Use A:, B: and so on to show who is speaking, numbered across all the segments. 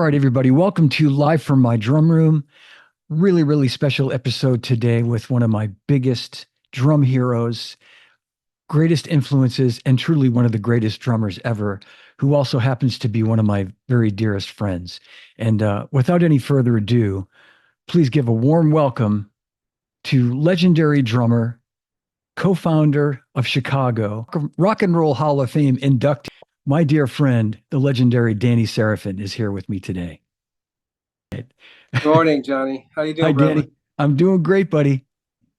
A: right, everybody, welcome to Live from My Drum Room. Really, really special episode today with one of my biggest drum heroes, greatest influences, and truly one of the greatest drummers ever, who also happens to be one of my very dearest friends. And without any further ado, please give a warm welcome to legendary drummer, co-founder of Chicago, Rock and Roll Hall of Fame inductee. My dear friend, the legendary Danny Seraphine, is here with me today.
B: Good morning, Johnny. How you
A: Hi,
B: doing, brother?
A: Danny. I'm doing great, buddy.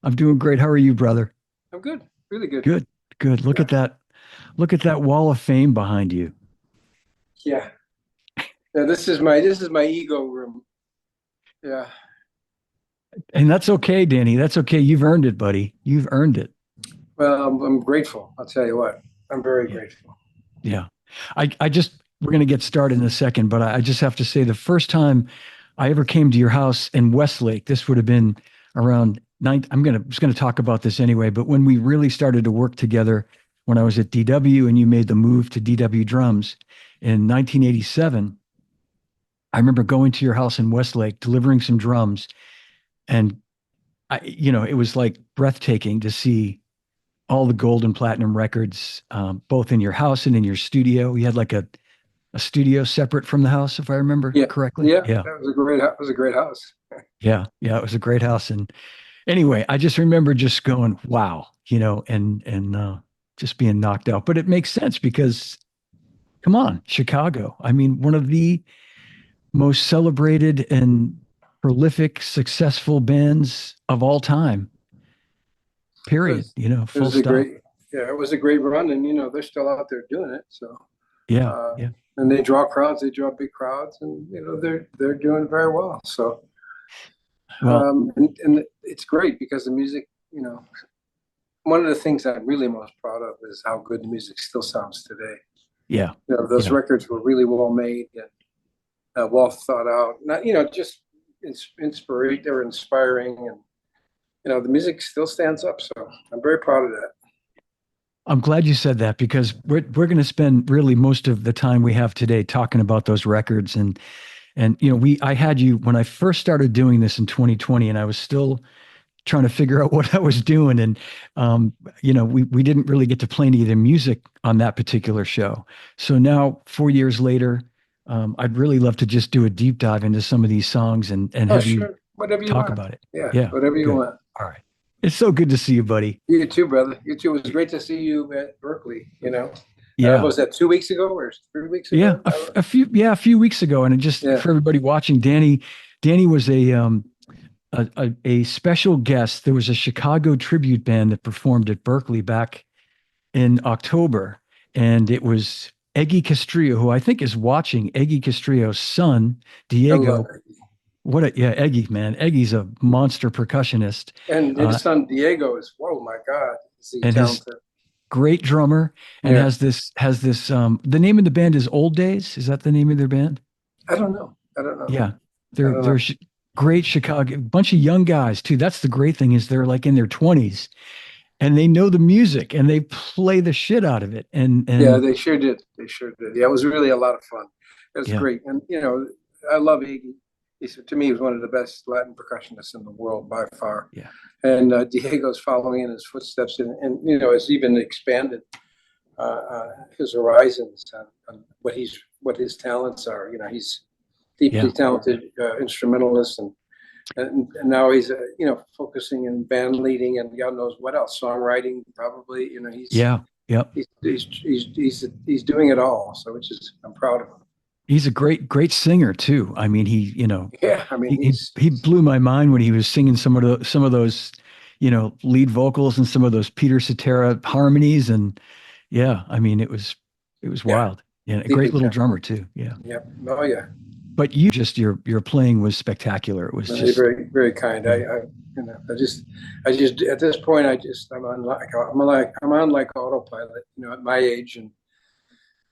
A: I'm doing great. How are you, brother?
B: I'm good. Really good.
A: Good, good. Look
B: Yeah.
A: at that. Look at that wall of fame behind you.
B: Yeah. Yeah, this is my ego room. Yeah.
A: And that's okay, Danny. That's okay. You've earned it, buddy. You've earned it.
B: Well, I'm grateful. I'll tell you what. I'm very
A: Yeah.
B: grateful.
A: Yeah. We're going to get started in a second, but I just have to say the first time I ever came to your house in Westlake, this would have been around just going to talk about this anyway, but when we really started to work together when I was at DW and you made the move to DW drums in 1987, I remember going to your house in Westlake, delivering some drums, and it was like breathtaking to see all the gold and platinum records, both in your house and in your studio. You had like a studio separate from the house, if I remember
B: Yeah.
A: correctly.
B: Yeah.
A: Yeah.
B: That was a great house.
A: Yeah. Yeah. It was a great house. And anyway, I just remember just going, wow, and just being knocked out. But it makes sense because come on, Chicago. I mean, one of the most celebrated and prolific, successful bands of all time,
B: It
A: period,
B: was it
A: full
B: was a
A: stop.
B: great yeah, it was a great run, and they're still out there doing it. So
A: Yeah.
B: uh
A: Yeah.
B: and they draw crowds, they draw big crowds, and they're doing very well. So
A: Well,
B: and it's great because the music, one of the things I'm really most proud of is how good the music still sounds today.
A: yeah.
B: Those
A: Yeah.
B: records were really well made and well thought out. Not, just inspiring or inspiring, and the music still stands up. So I'm very proud of that.
A: I'm glad you said that because we're going to spend really most of the time we have today talking about those records and we I had you when I first started doing this in 2020 and I was still trying to figure out what I was doing and we didn't really get to play any of the music on that particular show. So now 4 years later, I'd really love to just do a deep dive into some of these songs and
B: Oh,
A: have you
B: sure, whatever you
A: talk
B: want.
A: about it.
B: Yeah,
A: Yeah,
B: whatever you
A: good.
B: want.
A: All right. It's so good to see you, buddy.
B: You too, brother. You too. It was great to see you at Berkeley. What
A: Yeah.
B: was that 2 weeks ago or 3 weeks
A: Yeah,
B: ago?
A: a few weeks ago, and it just
B: Yeah.
A: for everybody watching, Danny was a special guest. There was a Chicago tribute band that performed at Berkeley back in October, and it was Eggy Castrillo, who I think is watching. Eggy Castrillo's son,
B: I love
A: Diego.
B: it.
A: Eggy, man. Eggy's a monster percussionist,
B: And
A: uh,
B: his son Diego is, whoa, my God, is he
A: and his
B: talented?
A: great drummer, and
B: Yeah.
A: has this. The name of the band is Old Days. Is that the name of their band?
B: I don't know. I don't know.
A: Yeah,
B: I
A: they're
B: don't
A: they're
B: know.
A: sh great Chicago, bunch of young guys too. That's the great thing is they're like in their 20s and they know the music and they play the shit out of it.
B: Yeah,
A: And
B: they sure did. They sure did. Yeah, it was really a lot of fun. It was
A: yeah,
B: great. And, I love Iggy. To me, he was one of the best Latin percussionists in the world by far.
A: yeah,
B: And Diego's following in his footsteps and has even expanded his horizons on what his talents are. He's deeply
A: yeah.
B: talented instrumentalist and now he's focusing in band leading and God knows what else, songwriting probably.
A: Yeah, yep.
B: He's doing it all. So which is I'm proud of him.
A: He's a great singer too. I mean,
B: Yeah, I mean
A: he blew my mind when he was singing some of those, lead vocals and some of those Peter Cetera harmonies. And yeah, I mean, it was
B: yeah,
A: wild. Yeah, a
B: deeply
A: great little
B: talented.
A: drummer too. Yeah.
B: Yeah. Oh yeah.
A: But your playing was spectacular. It was
B: Very,
A: just,
B: very, very kind.
A: yeah,
B: I just at this point, I'm on like autopilot, at my age, and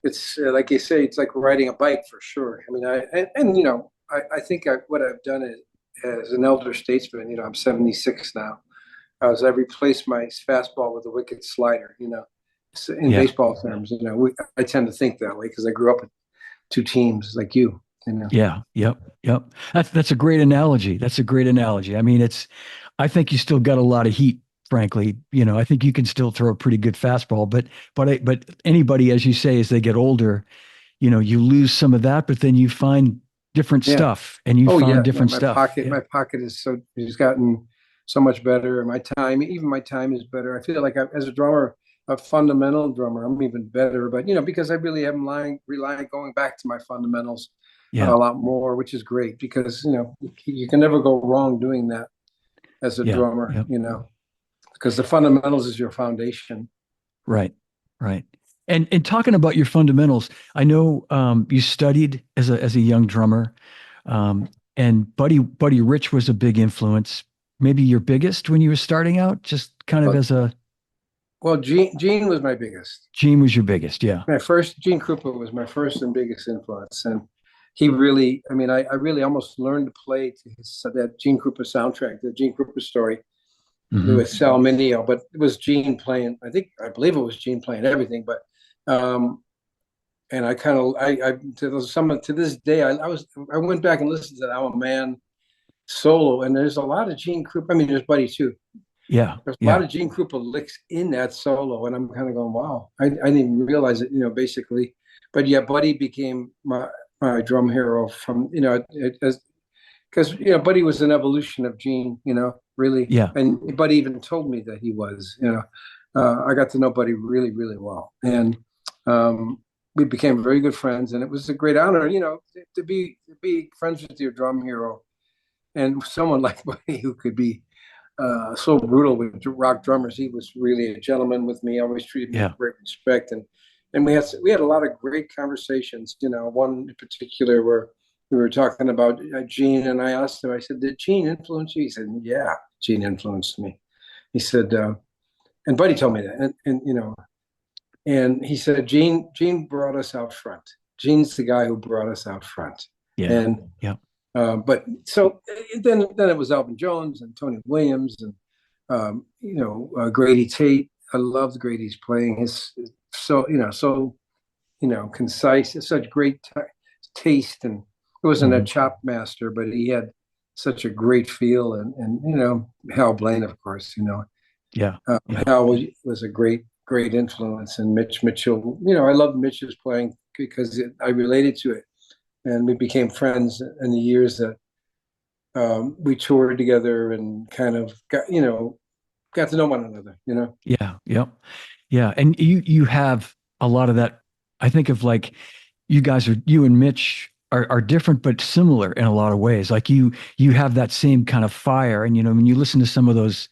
B: it's like you say, it's like riding a bike for sure. I mean, I think what I've done is, as an elder statesman, I'm 76 now. I replaced my fastball with a wicked slider. In
A: yeah.
B: baseball terms, I tend to think that way because I grew up with two teams like you. you know.
A: Yeah. Yep. Yep. That's a great analogy. That's a great analogy. I mean, I think you still got a lot of heat, frankly. I think you can still throw a pretty good fastball, but anybody, as you say, as they get older, you lose some of that, but then you find different
B: Yeah.
A: stuff and you
B: Oh
A: find
B: yeah. My,
A: different
B: my
A: stuff.
B: pocket,
A: Yeah.
B: my pocket is so has gotten so much better. My time, even my time is better. I feel like as a drummer, a fundamental drummer, I'm even better. But because I really am relying going back to my fundamentals a
A: Yeah.
B: lot more, which is great because you can never go wrong doing that as a
A: Yeah.
B: drummer.
A: Yeah.
B: Because the fundamentals is your foundation.
A: Right. Right. And talking about your fundamentals, I know you studied as a young drummer, um, and Buddy Rich was a big influence. Maybe your biggest when you were starting out, just kind of
B: Well,
A: as a
B: well, Gene was my biggest.
A: Gene was your biggest. Yeah.
B: My first Gene Krupa was my first and biggest influence, and he really, I mean, I really almost learned to play to that Gene Krupa soundtrack, the Gene Krupa story
A: Hmm.
B: with Sal Mineo, but it was Gene playing. I believe it was Gene playing everything, but um, and I kind of I to this day I went back and listened to that I'm a Man solo, and there's a lot of Gene Krupa. I mean, there's Buddy too.
A: Yeah.
B: There's a lot
A: Yeah.
B: of Gene Krupa licks in that solo, and I'm kind of going, wow, I didn't even realize it, basically. But yeah, Buddy became my drum hero from because Buddy was an evolution of Gene, really,
A: Yeah.
B: and Buddy even told me that he was, I got to know Buddy really, really well, and we became very good friends, and it was a great honor, to be friends with your drum hero and someone like Buddy who could be so brutal with rock drummers. He was really a gentleman with me. Always treated me with
A: Yeah.
B: great respect, and we had a lot of great conversations. One in particular where we were talking about Gene, and I asked him. I said, "Did Gene influence you?" He said, "Yeah, Gene influenced me." He said, and Buddy told me that, and he said, Gene brought us out front. Gene's the guy who brought us out front,
A: Yeah.
B: and
A: Yeah.
B: but so then it was Alvin Jones and Tony Williams and Grady Tate. I loved Grady's playing. His concise, such great taste, and he wasn't a
A: Hmm.
B: chop master, but he had such a great feel. And Hal Blaine, of course.
A: Yeah. Yeah.
B: Hal was a great influence, and Mitch Mitchell. I loved Mitch's playing because I related to it, and we became friends in the years that we toured together and kind of got to know one another.
A: Yeah. Yeah. Yeah. And you have a lot of that. I think of like you and Mitch are different but similar in a lot of ways. Like you have that same kind of fire. And when you listen to some of those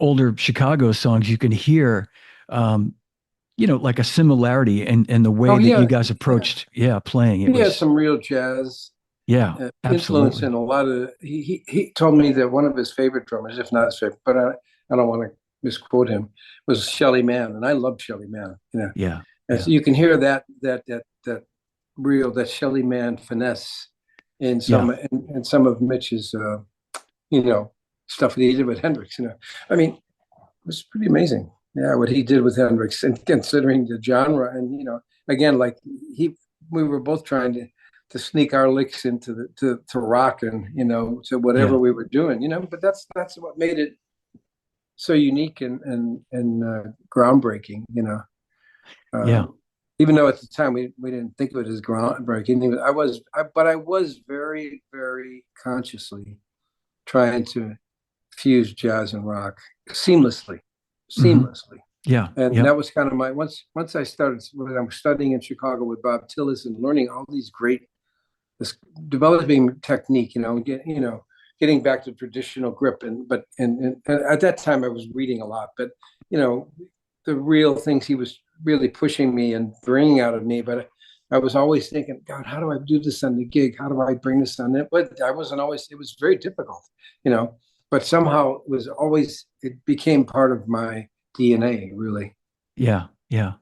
A: older Chicago songs, you can hear like a similarity in the way
B: Oh
A: that you
B: yeah,
A: guys
B: yeah.
A: approached, playing. It
B: He had
A: was,
B: some real jazz
A: yeah,
B: influence
A: absolutely.
B: in a lot of. He told me that one of his favorite drummers, if not his favorite, but I don't want to misquote him, was Shelly Manne, and I loved Shelly Manne.
A: Yeah.
B: And
A: Yeah.
B: so you can hear that Shelly Manne finesse in
A: Yeah.
B: some of Mitch's you know stuff that he did with Hendrix. I mean, it was pretty amazing. Yeah, what he did with Hendrix, and considering the genre, and again, like we were both trying to sneak our licks into to rock and to whatever
A: Yeah.
B: we were doing. But that's what made it so unique and groundbreaking.
A: Yeah.
B: Um, Even though at the time we didn't think of it as groundbreaking, but I was very, very consciously trying to fuse jazz and rock seamlessly,
A: Hmm.
B: seamlessly.
A: Yeah.
B: And
A: Yeah.
B: that was kind of my once I started when I was studying in Chicago with Bob Tillis and learning all these great this developing technique, getting back to traditional grip and at that time I was reading a lot, but you know, the real things he was really pushing me and bringing out of me, but I was always thinking, God, how do I do this on the gig? How do I bring this on it? But I wasn't always, it was very difficult, you know, but somehow it became part of my DNA, really.
A: Yeah. Yeah.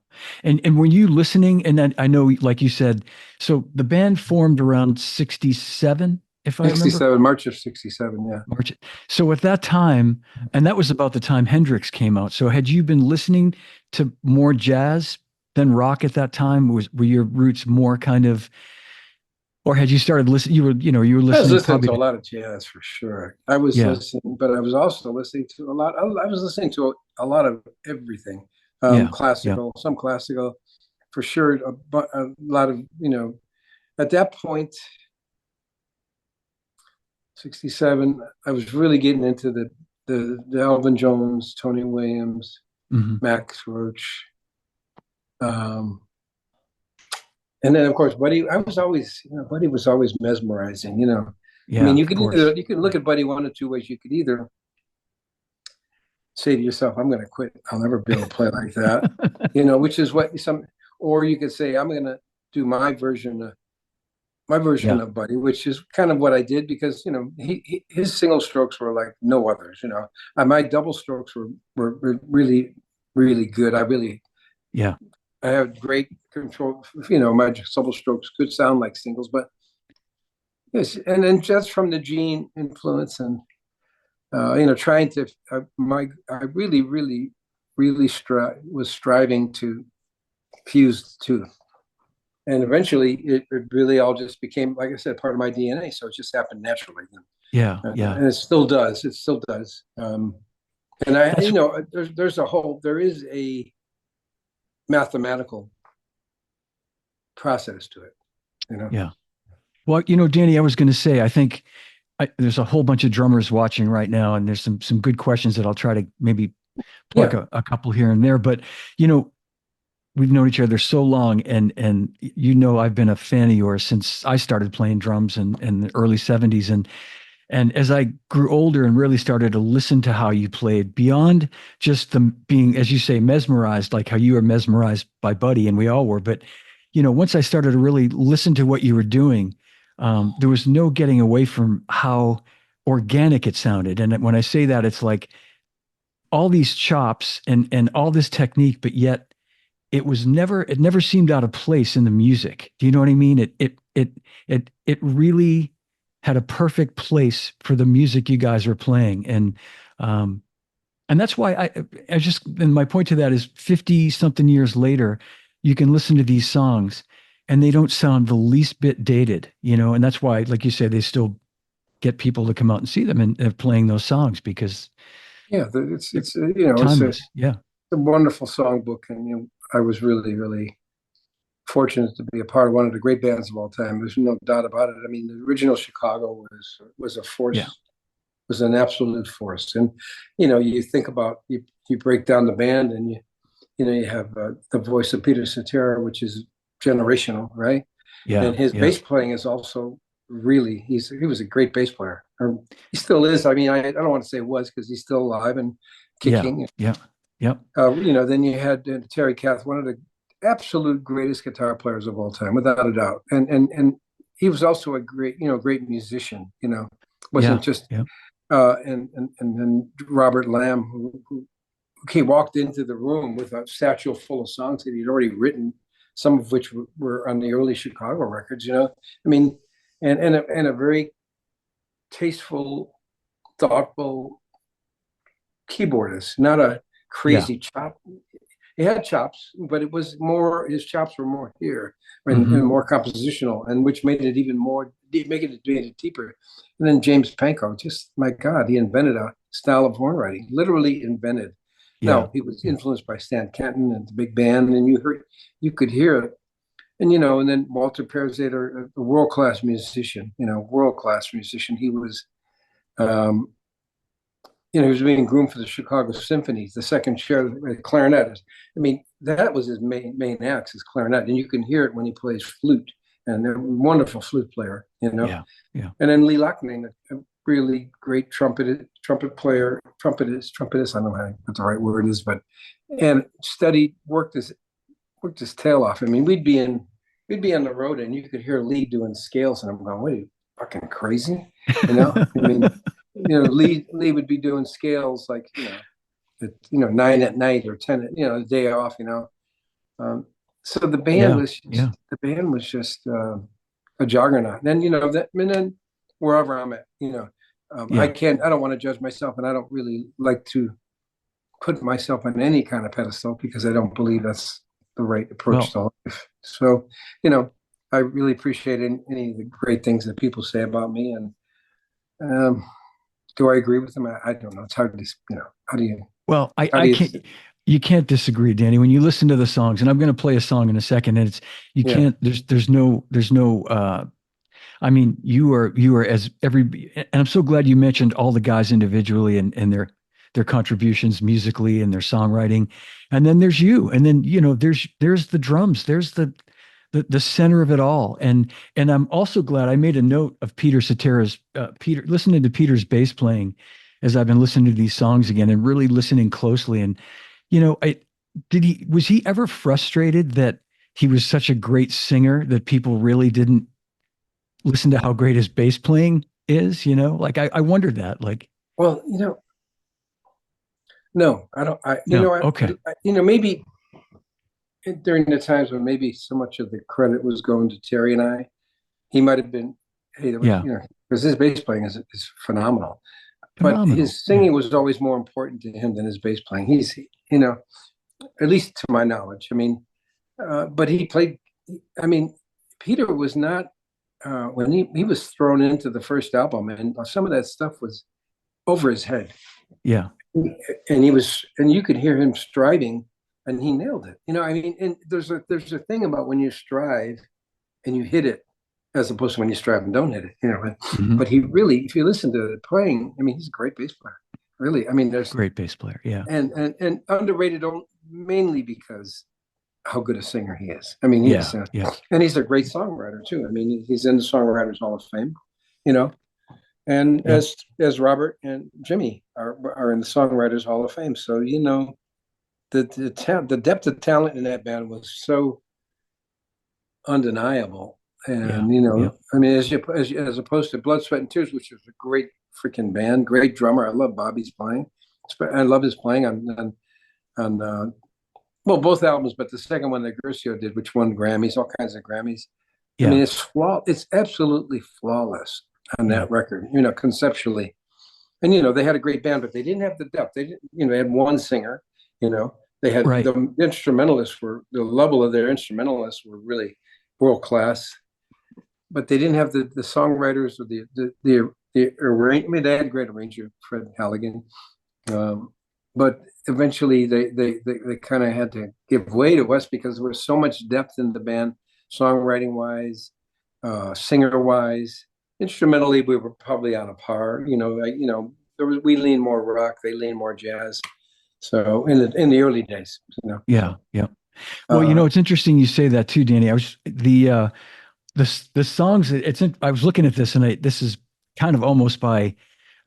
A: And were you listening? And then I know, like you said, so the band formed around 67, if I remember.
B: 67, March of 67. Yeah.
A: March. So at that time, and that was about the time Hendrix came out. So had you been listening to more jazz than rock at that time? Were your roots more kind of Or had you started listening? You were
B: I was
A: listening
B: listening
A: probably
B: to a
A: to,
B: lot of jazz for sure. I was
A: yeah,
B: listening, but I was also listening to a lot. I was listening to a lot of everything,
A: yeah, yeah.
B: classical, some classical, for sure. A lot of at that point, 67. I was really getting into the Elvin Jones, Tony Williams,
A: Hmm.
B: Max Roach, um, and then of course Buddy. Buddy was always mesmerizing. I
A: Yeah,
B: mean,
A: of course.
B: you can look at Buddy one of two ways. You could either say to yourself, I'm going to quit. I'll never be able to play like that, which is what or you could say, I'm going to do my version
A: Yeah,
B: of Buddy, which is kind of what I did because, his single strokes were like no others, my double strokes were really, really good.
A: yeah.
B: I have great control, my double strokes could sound like singles, but yes. And then just from the gene influence and, trying to I really, really, really was striving to fuse the two, and eventually it really all just became, like I said, part of my DNA. So it just happened naturally,
A: Yeah, yeah.
B: and it still does. It still does. And
A: That's
B: there is a mathematical process to it. You know.
A: yeah. Well, Danny, I was going to say, I think there's a whole bunch of drummers watching right now, and there's some good questions that I'll try to maybe pluck
B: Yeah.
A: a couple here and there. But you know, we've known each other so long, and I've been a fan of yours since I started playing drums in the early '70s, and as I grew older and really started to listen to how you played, beyond just the being, as you say, mesmerized, like how you were mesmerized by Buddy, and we all were. But, once I started to really listen to what you were doing, there was no getting away from how organic it sounded. And when I say that, it's like all these chops and all this technique, but yet it never seemed out of place in the music. Do you know what I mean? It really had a perfect place for the music you guys were playing. Um and that's why and my point to that is 50 something years later, you can listen to these songs and they don't sound the least bit dated, and that's why, like you say, they still get people to come out and see them and they're playing those songs because
B: Yeah.
A: they're
B: It's a
A: timeless. Yeah.
B: wonderful songbook, and I was really, really fortunate to be a part of one of the great bands of all time. There's no doubt about it. I mean, the original Chicago was a
A: Yeah.
B: force, was an absolute force. And you think about you break down the band, and you have the voice of Peter Cetera, which is generational, right?
A: Yeah.
B: And his
A: Yeah.
B: bass playing is also really he was a great bass player. Or he still is. I mean, I don't want to say was because he's still alive and
A: Yeah.
B: kicking.
A: Yeah. Yeah.
B: Then you had Terry Kath, one of the absolute greatest guitar players of all time, without a doubt. And he was also a great musician. Wasn't
A: Yeah.
B: just
A: Yeah.
B: and then Robert Lamb, who he walked into the room with a satchel full of songs that he'd already written, some of which were on the early Chicago records. I mean, and a very tasteful, thoughtful keyboardist, not a
A: Yeah.
B: crazy chop. He had chops, but it was more, his chops were more here and
A: Hmm.
B: more compositional, and which made it even more, made it deeper. And then James Pankow, just my God, he invented a style of horn writing, literally invented.
A: Yeah.
B: Now he was
A: Yeah.
B: influenced by Stan Kenton and the big band, and you could hear it. And then Walter Perzeder, a world class musician, world class musician. Um, he was being groomed for the Chicago Symphony, the second chair, clarinet. I mean, that was his main axe, his clarinet, and you can hear it when he plays flute. And a wonderful flute player.
A: Yeah. Yeah.
B: And then Lee Loughnane, a really great trumpet player, trumpetist. I don't know what the right word is, but and studied, worked his tail off. I mean, we'd be on the road, and you could hear Lee doing scales, and I'm going, "What are you fucking crazy?" I mean, Lee would be doing scales like at 9 at night or 10 the day off. So
A: Yeah. Yeah.
B: the band was just a juggernaut. And then and then wherever I'm at,
A: Yeah.
B: I don't want to judge myself, and I don't really like to put myself on any kind of pedestal because I don't believe that's the right approach
A: Well,
B: to life. So, you know, I really appreciate any of the great things that people say about me. And um, do I agree with them? I don't know. It's hard to, how do you,
A: Well,
B: how
A: I
B: do you,
A: can't, you can't disagree, Danny. When you listen to the songs, and I'm going to play a song in a second, and you
B: yeah.
A: can't, there's no, I mean, you are as every, and I'm so glad you mentioned all the guys individually and their contributions musically and their songwriting, and then there's you, and then there's the drums, there's the center of it all, and I'm also glad I made a note of Peter Cetera's Peter listening to Peter's bass playing as I've been listening to these songs again and really listening closely, and I was he ever frustrated that he was such a great singer that people really didn't listen to how great his bass playing is, like I wondered that, like,
B: Well, no, I don't,
A: no, okay.
B: maybe during the times when maybe so much of the credit was going to Terry and I, he might have been, hey, there was,
A: Yeah.
B: because his bass playing is phenomenal. But
A: Phenomenal.
B: his
A: Yeah.
B: singing was always more important to him than his bass playing. You know, at least to my knowledge. I mean, but he played. I mean, Peter was not when he was thrown into the first album, and some of that stuff was over his head,
A: Yeah.
B: and you could hear him striving, and he nailed it. I mean, and there's a thing about when you strive and you hit it, as opposed to when you strive and don't hit it.
A: Hmm.
B: But he really, if you listen to the playing, I mean, he's a great bass player. Really, I mean, there's
A: Great bass player. Yeah.
B: and underrated mainly because how good a singer he is. I mean,
A: Yeah. Yeah.
B: and he's a great songwriter too. I mean, he's in the Songwriters Hall of Fame, you know, and
A: Yep.
B: as Robert and Jimmy are in the Songwriters Hall of Fame. So the depth of talent in that band was so undeniable.
A: Yeah.
B: And
A: Yeah.
B: I mean, as opposed to Blood, Sweat, and Tears, which was a great freaking band, great drummer. I love Bobby's playing. I love his playing on well, both albums, but the second one that Gercio did, which won Grammys, all kinds of Grammys. I mean,
A: Yeah.
B: it's absolutely flawless on
A: Yeah.
B: that record, conceptually. And they had a great band, but they didn't have the depth. They didn't, they had one singer, you know. They had
A: Right.
B: the instrumentalists were the level of their instrumentalists were really world class, but they didn't have the songwriters or the arrangement. They had a great arranger, Fred Halligan, um, but eventually they kind of had to give way to us because there was so much depth in the band, songwriting wise, singer wise. Instrumentally, we were probably on a par. We lean more rock, they lean more jazz. So in the early days,
A: Yeah.
B: so
A: Yeah. Well,
B: uh,
A: it's interesting you say that too, Danny. I was the songs. I was looking at this, and this is kind of almost by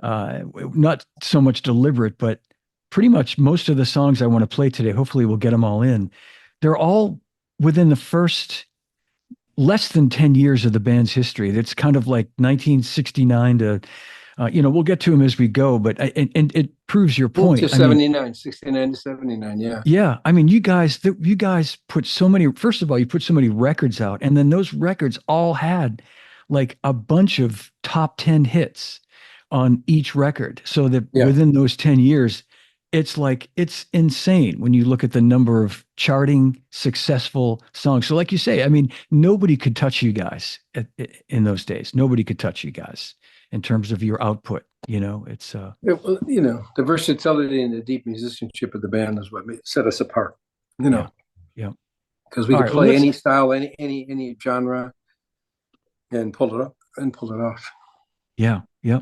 A: not so much deliberate, but pretty much most of the songs I want to play today. Hopefully, we'll get them all in. They're all within the first less than 10 years of the band's history. It's kind of like 1969 to, we'll get to them as we go, but and it proves your
B: to
A: point. I mean,
B: 79, 69 to 79, yeah.
A: yeah, I mean, you guys put so many, first of all, you put so many records out, and then those records all had like a bunch of top 10 hits on each record. So that
B: Yeah.
A: within those 10 years, it's insane when you look at the number of charting successful songs. So, like you say, I mean, nobody could touch you guys in those days. Nobody could touch you guys in terms of your output. It's
B: Well, the versatility and the deep musicianship of the band is what set us apart. You
A: yeah,
B: know,
A: yeah.
B: because we
A: All
B: could
A: right, well,
B: play
A: let's
B: any style, any genre, and pull it off.
A: Yeah, yeah.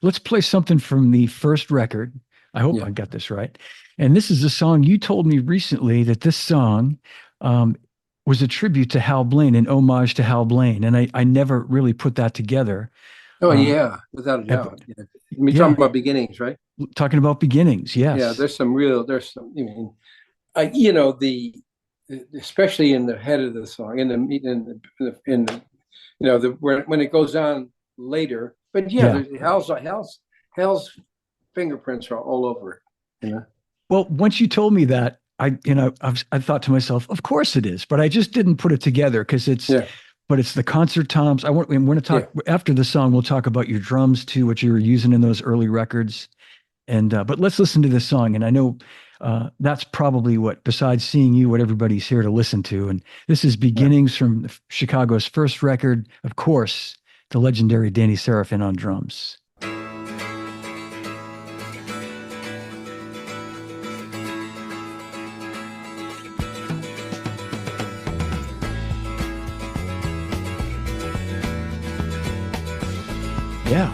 A: Let's play something from the first record. I hope
B: Yeah.
A: I got this right. And this is a song you told me recently that this song um, was a tribute to Hal Blaine, an homage to Hal Blaine. And I never really put that together.
B: Oh
A: Uh,
B: yeah, without a
A: but
B: doubt. Yeah. I mean, talking
A: yeah,
B: about beginnings, right?
A: talking about beginnings.
B: Yeah.
A: Yes.
B: There's some. I mean, the especially in the head of the song, in the when it goes on later. But yeah,
A: Yeah.
B: there's Hal's fingerprints are all over it. You know.
A: Well, once you told me that, I thought to myself, of course it is, but I just didn't put it together
B: Yeah.
A: but it's the concert toms. We're going to
B: Yeah.
A: talk after the song. We'll talk about your drums too, what you were using in those early records. But let's listen to this song. And I know That's probably what, besides seeing you, what everybody's here to listen to. And this is beginnings from Chicago's first record, of course, the legendary Danny Seraphine on drums. Yeah.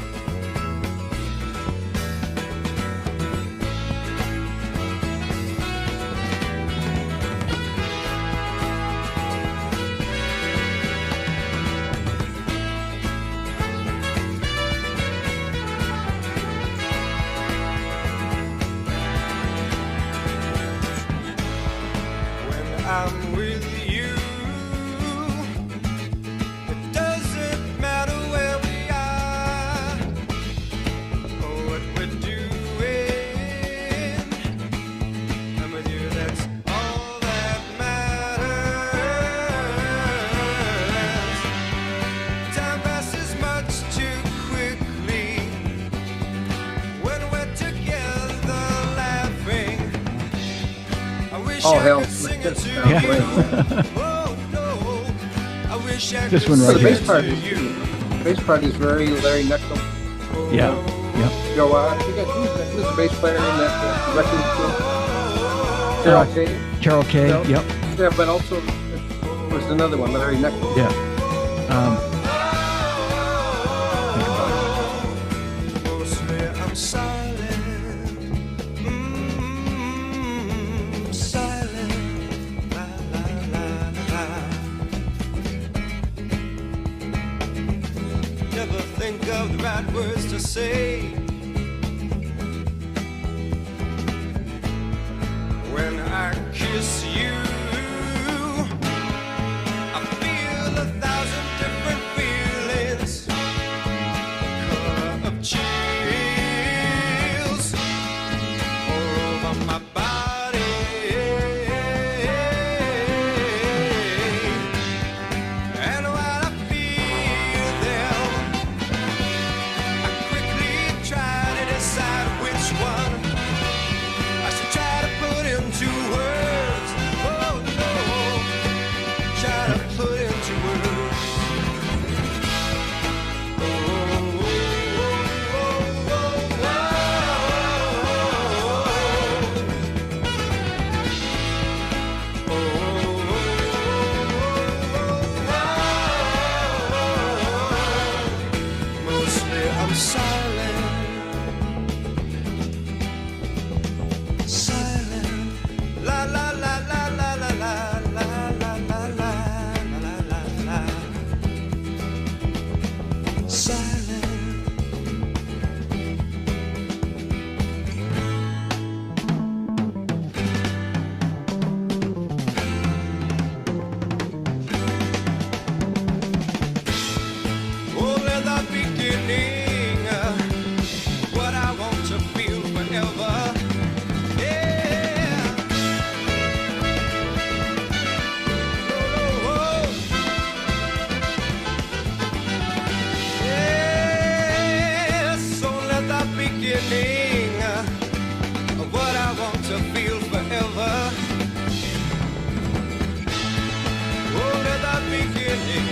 C: I'm with you. It doesn't matter where we are or what we're doing. I'm with you, that's all that matters. Time passes much too quickly when we're together laughing. I wish
B: All
C: I
B: hell.
C: could sing it to
A: Yeah.
C: you. Oh, no. I wish I
A: This
C: could
A: one right
B: The
C: sing
B: bass
A: here.
C: it
B: part
C: to
B: is,
C: you.
B: the bass part is very Larry Knuckle.
A: Yeah. Yeah.
B: Go I forget who's the bass player in that record deal? Carol Kay.
A: Carol Kay.
B: No.
A: Yep.
B: Yeah, but also there was another one, Larry Knuckle.
A: Yeah. Think about it.
C: Mostly I'm silent. Silent. La, la, la, la. Never think of the right words to say when I kiss you. I feel 1,000 different feelings, color of chills all over my body, and when I feel them, I quickly try to decide which one I should try to put into words. Oh no, try to put into words. Oh, oh, oh, oh, oh, oh. Mostly I'm silent. Silent. La la la la la la la la la la la la la la. Silent. Only the beginning, what I want to feel forever. Yeah. Oh, oh, oh. Yes, only the beginning of what I want to feel forever. Only the beginning.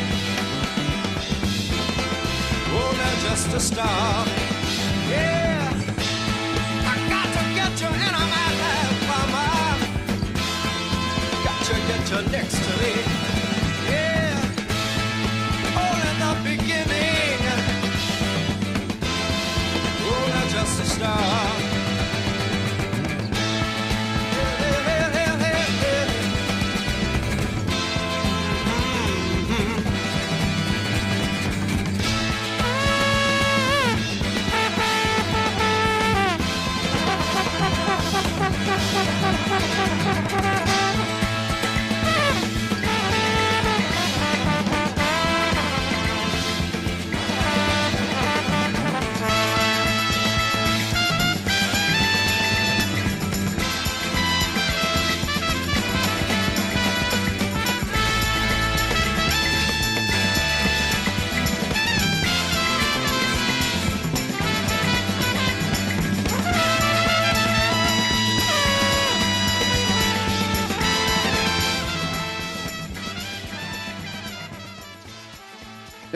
C: Oh, they're just a start. Yeah, I got to get you in my life, mama. Got to get you next to me. Yeah, all in the beginning. Oh, they're just a start. Hey, hey, hey, hey, hey. Mhm.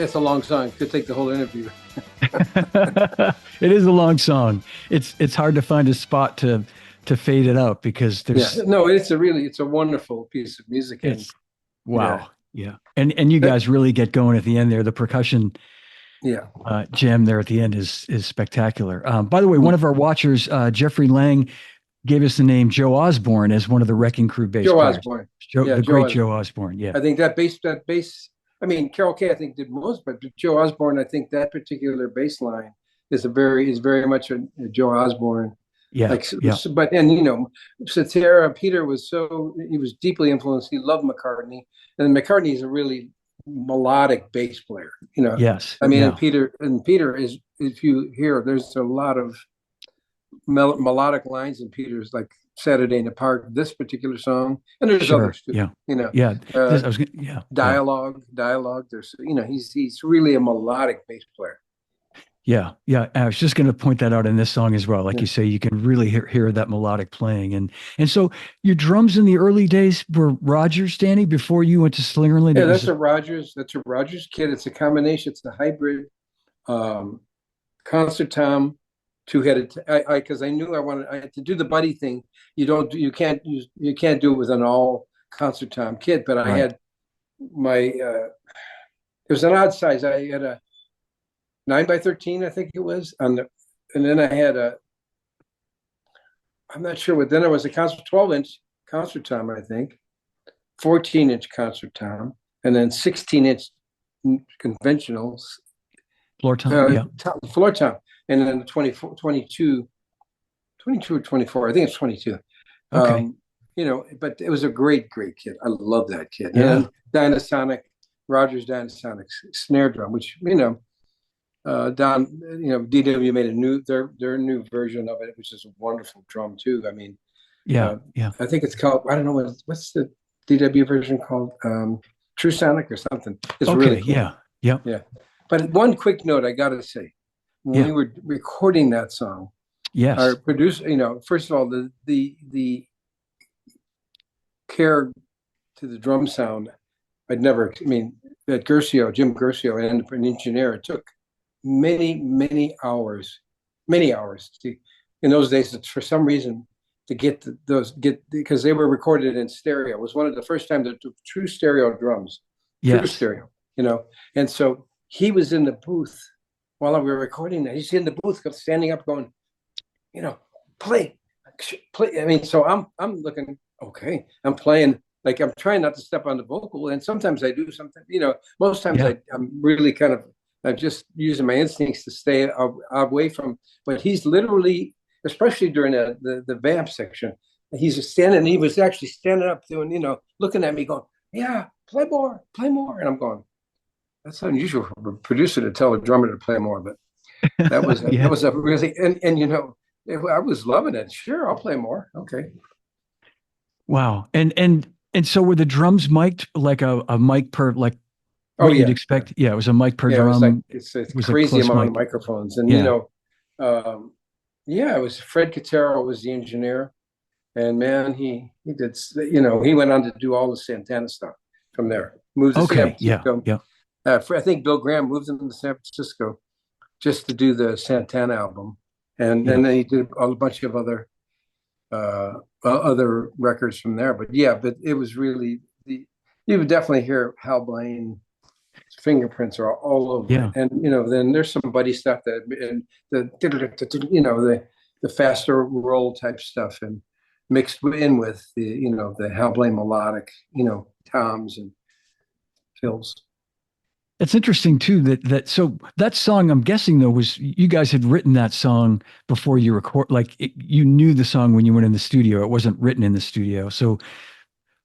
B: It's a long song. Could take the whole interview.
A: It is a long song. It's hard to find a spot to fade it out because
B: Yeah,
A: there's
B: no, it's a wonderful piece of music, and
A: it's
B: yeah,
A: wow. Yeah. And you
B: that,
A: guys really get going at the end there. The percussion
B: yeah.
A: jam there at the end is spectacular. By the way, one of our watchers, Jeffrey Lang, gave us the name Joe Osborne as one of the Wrecking Crew bass
B: Joe
A: players.
B: Osborne.
A: Joe,
B: Yeah,
A: the
B: Joe
A: great
B: Osborne.
A: Joe Osborne. Yeah.
B: I think that bass. I mean, Carol Kay, I think did most, but Joe Osborne, I think that particular bass line is very much a Joe Osborne.
A: Yeah.
B: Like,
A: Yeah.
B: but and you know, Cetera, Peter he was deeply influenced. He loved McCartney, and McCartney is a really melodic bass player. You know,
A: Yes.
B: I mean,
A: Yeah.
B: and Peter is, if you hear, there's a lot of melodic lines in Peter's, like Saturday in the Park, this particular song, and there's
A: Sure.
B: others too.
A: Yeah.
B: You know,
A: Yeah.
B: uh,
A: Yeah. Yeah.
B: dialogue. There's, you know, he's really a melodic bass player.
A: Yeah, yeah. I was just going to point that out in this song as well. Like
B: Yeah,
A: you say, you can really hear that melodic playing, and so your drums in the early days were Rogers, Danny, before you went to Slingerland.
B: yeah.
A: It was
B: That's a Rogers kit. It's a combination. It's a hybrid um, concert tom, two-headed. Because I knew I had to do the buddy thing. You can't do it with an all concert tom kit. But I
A: right.
B: had my it was an odd size. I had a 9 by 13, I think it was, and then I had I'm not sure what. Then there was a 12-inch concert tom, I think, 14-inch concert tom, and then 16-inch conventionals,
A: Floor tom. Yeah.
B: floor tom, and then the 24, 22, 22 or 24. I think it's 22.
A: Okay.
B: You know, but it was a great kit. I love that kit.
A: Yeah.
B: And Dynasonic, Rogers Dynasonic snare drum, which, you know, Don, you know, DW made their new version of it, which is a wonderful drum too. I mean,
A: Yeah. Yeah.
B: I think it's called, I don't know what's the DW version called, True Sonic or something. It's
A: Okay.
B: really cool.
A: Yeah. Yeah.
B: Yeah. But one quick note I gotta say, when
A: Yeah.
B: we were recording that song,
A: Yes.
B: our producer, you know, first of all, the care to the drum sound, I mean, that Jim Gercio, and an engineer, it took many hours, to, in those days, for some reason, to get because they were recorded in stereo. It was one of the first times that took true stereo drums, true
A: Yes.
B: stereo, you know. And so he was in the booth while we were recording that. He's in the booth, standing up, going, you know, play. I mean, so I'm looking, okay, I'm playing, like, I'm trying not to step on the vocal, and sometimes I do something, you know. Most times
A: Yeah.
B: I'm really I'm just using my instincts to stay away from. But he's literally, especially during the vamp section, he was actually standing up doing, you know, looking at me, going, yeah, play more, and I'm going, that's unusual for a producer to tell a drummer to play more. But that was
A: Yeah.
B: a really, and you know, I was loving it. Sure, I'll play more. Okay.
A: Wow. And so were the drums mic'd like a mic per, like
B: Oh
A: what you'd
B: yeah,
A: expect? Yeah, it was a mic per
B: yeah. It was like,
A: drum.
B: it's a
A: It was a
B: crazy
A: close
B: amount of
A: mic.
B: microphones, and you
A: Yeah.
B: know, yeah, it was Fred Catero was the engineer, and man, he did. You know, he went on to do all the Santana stuff from there. Moved to San
A: Okay. Yeah.
B: Francisco.
A: Yeah.
B: I think Bill Graham moved him to San Francisco just to do the Santana album, and
A: Yeah.
B: then he did a bunch of other records from there. But yeah, but it was really you would definitely hear Hal Blaine fingerprints are all over
A: Yeah.
B: it. And you know, then there's some buddy stuff that, and the you know, the faster roll type stuff, and mixed in with the, you know, the Hal Blaine melodic, you know, toms and fills.
A: It's interesting too so that song, I'm guessing though, was you guys had written that song before you record, like you knew the song when you went in the studio. It wasn't written in the studio. So,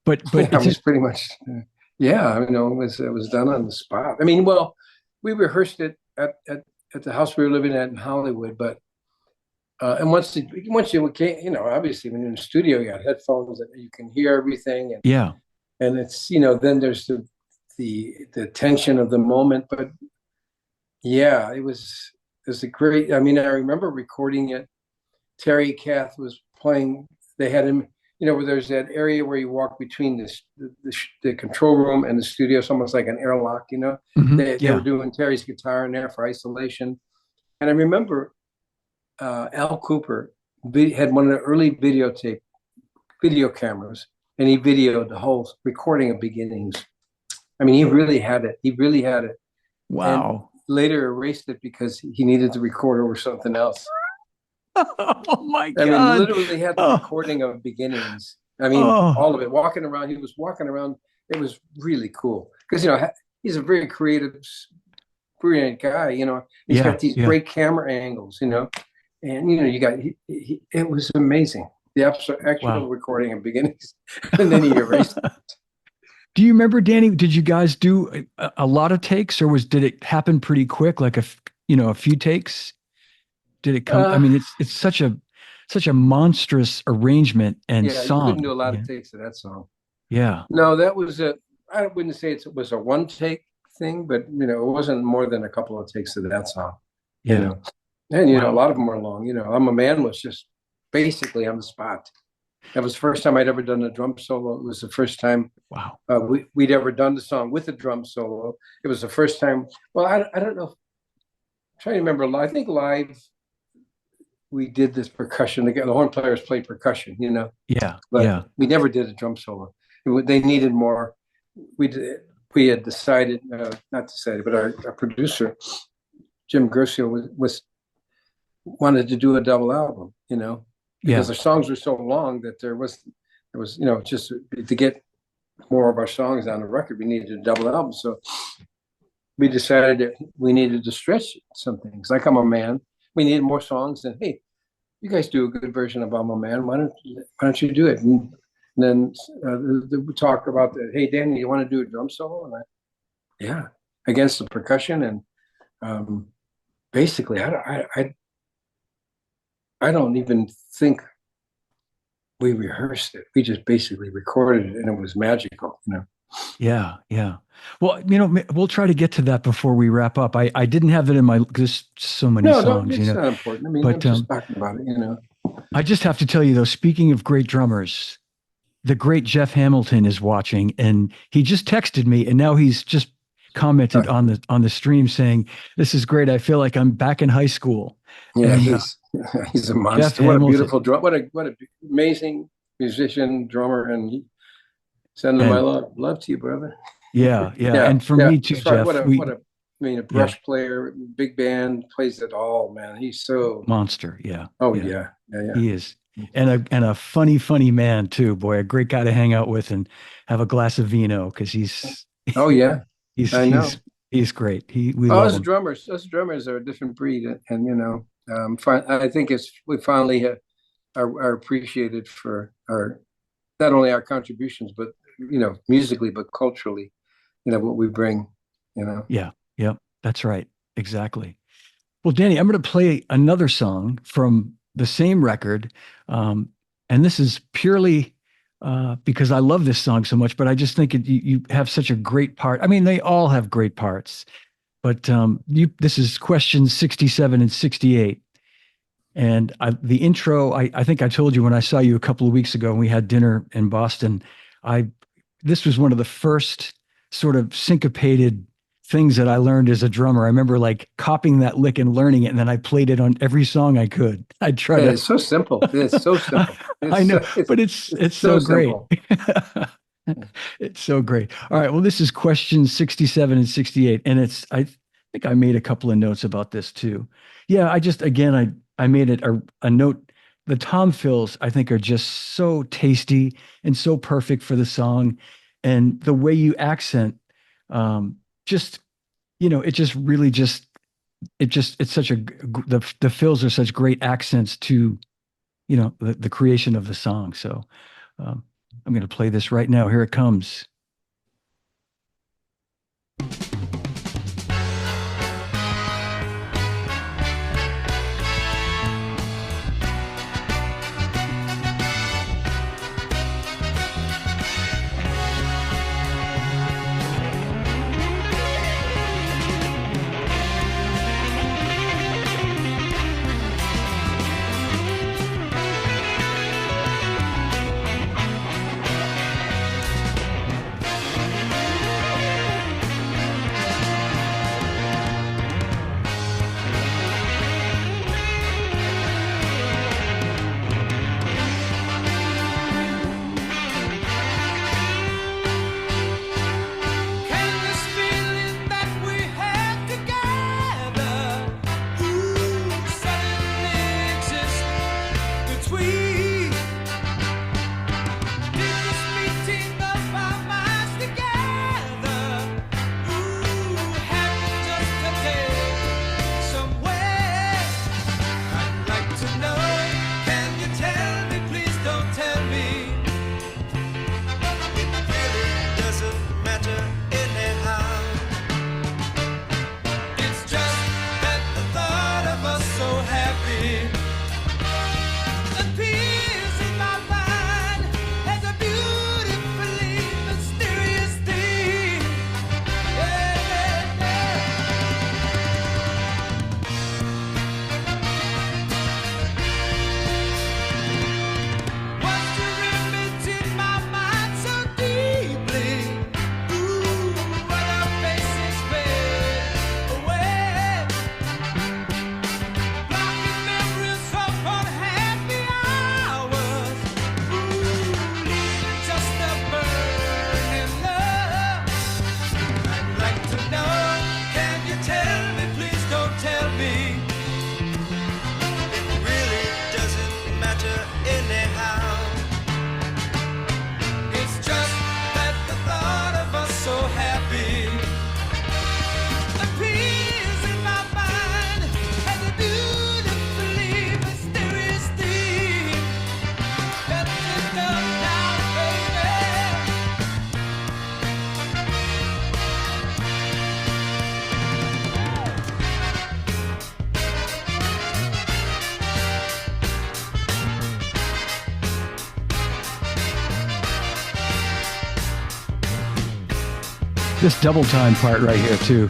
A: but
B: Yeah, it
A: it's
B: was pretty much, yeah. I mean, it was done on the spot. I mean, well, we rehearsed it at the house we were living at in Hollywood, but and once you came, you know, obviously when you're in the studio, you got headphones and you can hear everything,
A: yeah,
B: and it's, you know, then there's the tension of the moment. But yeah, it was a great. I mean, I remember recording it. Terry Kath was playing. They had him. where there's that area where you walk between the control room and the studio. It's almost like an airlock. They were
A: Yeah.
B: doing Terry's guitar in there for isolation. And I remember Al Cooper had one of the early video cameras, and he videoed the whole recording of Beginnings. I mean, he really had it. He really had it. And
A: Wow.
B: later erased it because he needed to record over something else.
A: Oh my
B: I mean,
A: God.
B: literally had the
A: Oh,
B: recording of Beginnings. I mean,
A: oh,
B: all of it. Walking around, he was walking around. It was really cool because he's a very creative, brilliant guy. He's
A: yeah,
B: got these
A: yeah.
B: great camera angles. And you got it was amazing. The actual
A: Wow.
B: recording of Beginnings, and then he erased it.
A: Do you remember, Danny? Did you guys do a lot of takes, or did it happen pretty quick, like a few takes? Did it come? I
B: Uh,
A: mean, it's such a monstrous arrangement and
B: yeah, you couldn't do
A: song.
B: a lot
A: Yeah,
B: of takes of that song.
A: yeah,
B: No, that was I wouldn't say it was a one take thing, but it wasn't more than a couple of takes of that song. You
A: yeah.
B: know, and a
A: Wow,
B: lot of them were long. I'm a Man was just basically on the spot. That was the first time I'd ever done a drum solo. It was the first time
A: wow.
B: we'd ever done the song with a drum solo. It was the first time. Well, I don't know. I'm trying to remember. I think live we did this percussion. The horn players played percussion,
A: Yeah,
B: but
A: yeah,
B: we never did a drum solo. They needed more. We had decided, not decided, but our producer Jim Gersio wanted to do a double album, because
A: yeah.
B: the songs were so long that there was just to get more of our songs on the record, we needed a double album. So we decided that we needed to stretch some things. Like I'm a Man, we needed more songs. And hey, you guys do a good version of I'm a Man. Why don't you do it? And then we talk about that. Hey, Danny, you want to do a drum solo? And yeah, against the percussion. And basically, I don't even think we rehearsed it. We just basically recorded it, and it was magical.
A: Yeah, yeah. Well, we'll try to get to that before we wrap up. I didn't have it in my, there's so many
B: No, no,
A: songs,
B: it's not important. I mean, I'm
A: but
B: just talking about it.
A: I just have to tell you though, speaking of great drummers, the great Jeff Hamilton is watching, and he just texted me, and now he's just commented
B: Uh,
A: on the stream saying, "This is great. I feel like I'm back in high school."
B: yeah,
A: And
B: he's a
A: Jeff
B: monster. What a
A: Hamilton,
B: beautiful drum. What a amazing musician, drummer, and sending my
A: and
B: love to you, brother.
A: yeah, yeah,
B: Yeah,
A: and for
B: yeah.
A: me too,
B: As far
A: Jeff.
B: I mean, a
A: Yeah,
B: brush player, big band, plays it all, man. He's so.
A: monster. Yeah,
B: Oh
A: yeah.
B: yeah, yeah,
A: He is. And a funny man too, boy, a great guy to hang out with and have a glass of vino because
B: yeah. Oh yeah,
A: he's
B: I know.
A: he's he's great. We
B: Oh,
A: love him.
B: us drummers are a different breed, and I think we finally are appreciated for our not only our contributions, but musically, but culturally, what we bring.
A: Yeah, yeah, that's right. Exactly. Well, Danny, I'm going to play another song from the same record. And this is purely because I love this song so much, but I just think you have such a great part. I mean, they all have great parts, but this is questions 67 and 68. And the intro, I think I told you when I saw you a couple of weeks ago and we had dinner in Boston, this was one of the first sort of syncopated things that I learned as a drummer. I remember like copying that lick and learning it, and then I played it on every song I could. I'd try
B: Yeah,
A: to.
B: it's so simple. It's so simple.
A: I know,
B: It's
A: but it's
B: so
A: so great.
B: simple.
A: It's so great. All right. Well, this is question 67 and 68. And I think I made a couple of notes about this too. Yeah, I made it a note. The tom fills, I think, are just so tasty and so perfect for the song. And the way you accent, just, it just really it's such the fills are such great accents to, the creation of the song. So, I'm going to play this right now. Here it comes. This double time part right here too.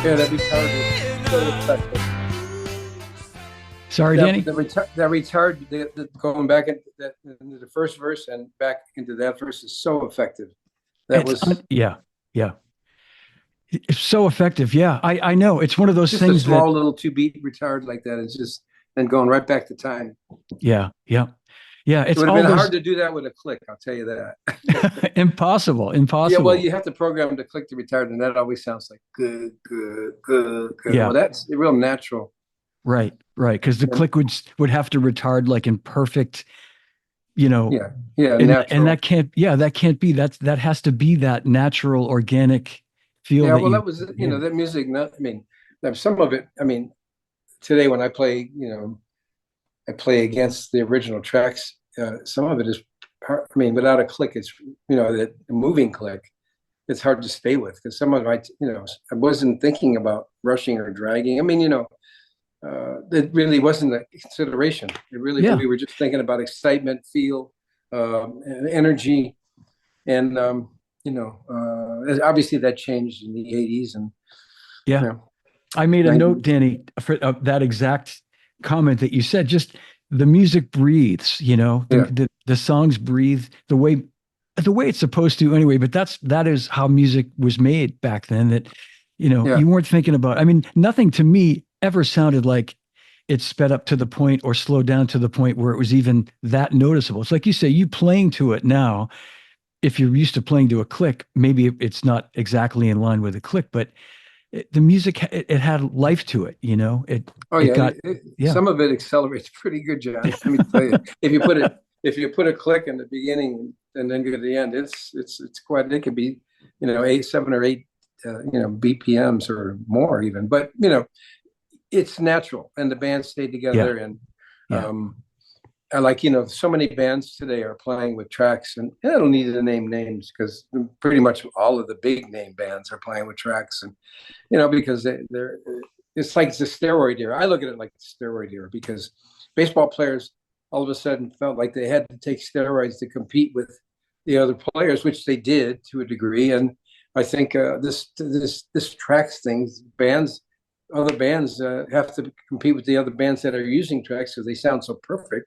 B: Yeah, that retard is so effective.
A: Sorry, Danny.
B: That retard, going back into the first verse and back into that verse is so effective.
A: Yeah, yeah. It's so effective. Yeah, I know. It's one of those
B: just
A: things
B: a small little 2-beat retard like that. It's just and going right back to time.
A: Yeah, yeah, yeah.
B: It
A: It's
B: would have
A: all
B: been
A: those
B: hard to do that with a click. I'll tell you that.
A: impossible,
B: Yeah,
A: impossible.
B: well, you have to program to click the retard, and that always sounds like good, good, good, good.
A: Yeah.
B: Well, that's real natural.
A: Right, right. Because the click would have to retard like in perfect, you know.
B: Yeah, yeah,
A: and
B: natural.
A: that can't. Yeah, that can't be. That has to be that natural, organic feel.
B: Yeah,
A: that
B: well,
A: you,
B: that was that music. I mean, some of it. I mean, today when I play, I play against the original tracks. Some of it is, I mean, without a click, it's that moving click. It's hard to stay with because some of my, I wasn't thinking about rushing or dragging. I mean, it really wasn't a consideration. It really, we were just thinking about excitement, feel, and energy, and obviously that changed in the '80s, and
A: I made a note, Danny, for that exact comment that you said. Just the music breathes, the songs breathe the way it's supposed to anyway. But that is how music was made back then. That you weren't thinking about. I mean, nothing to me ever sounded like it sped up to the point or slowed down to the point where it was even that noticeable. It's like you say, you playing to it now. If you're used to playing to a click, maybe it's not exactly in line with a click, but the music, it had life to it,
B: Some of it accelerates pretty good, John. Let me tell you, if you put a click in the beginning and then go to the end, it's quite. It could be, 7 or 8, BPMs or more even. But it's natural, and the band stayed together, and I like so many bands today are playing with tracks, and I don't need to name names because pretty much all of the big name bands are playing with tracks, and because they're it's like the steroid era. I look at it like the steroid era because baseball players all of a sudden felt like they had to take steroids to compete with the other players, which they did to a degree. And I think this tracks things, other bands have to compete with the other bands that are using tracks because they sound so perfect.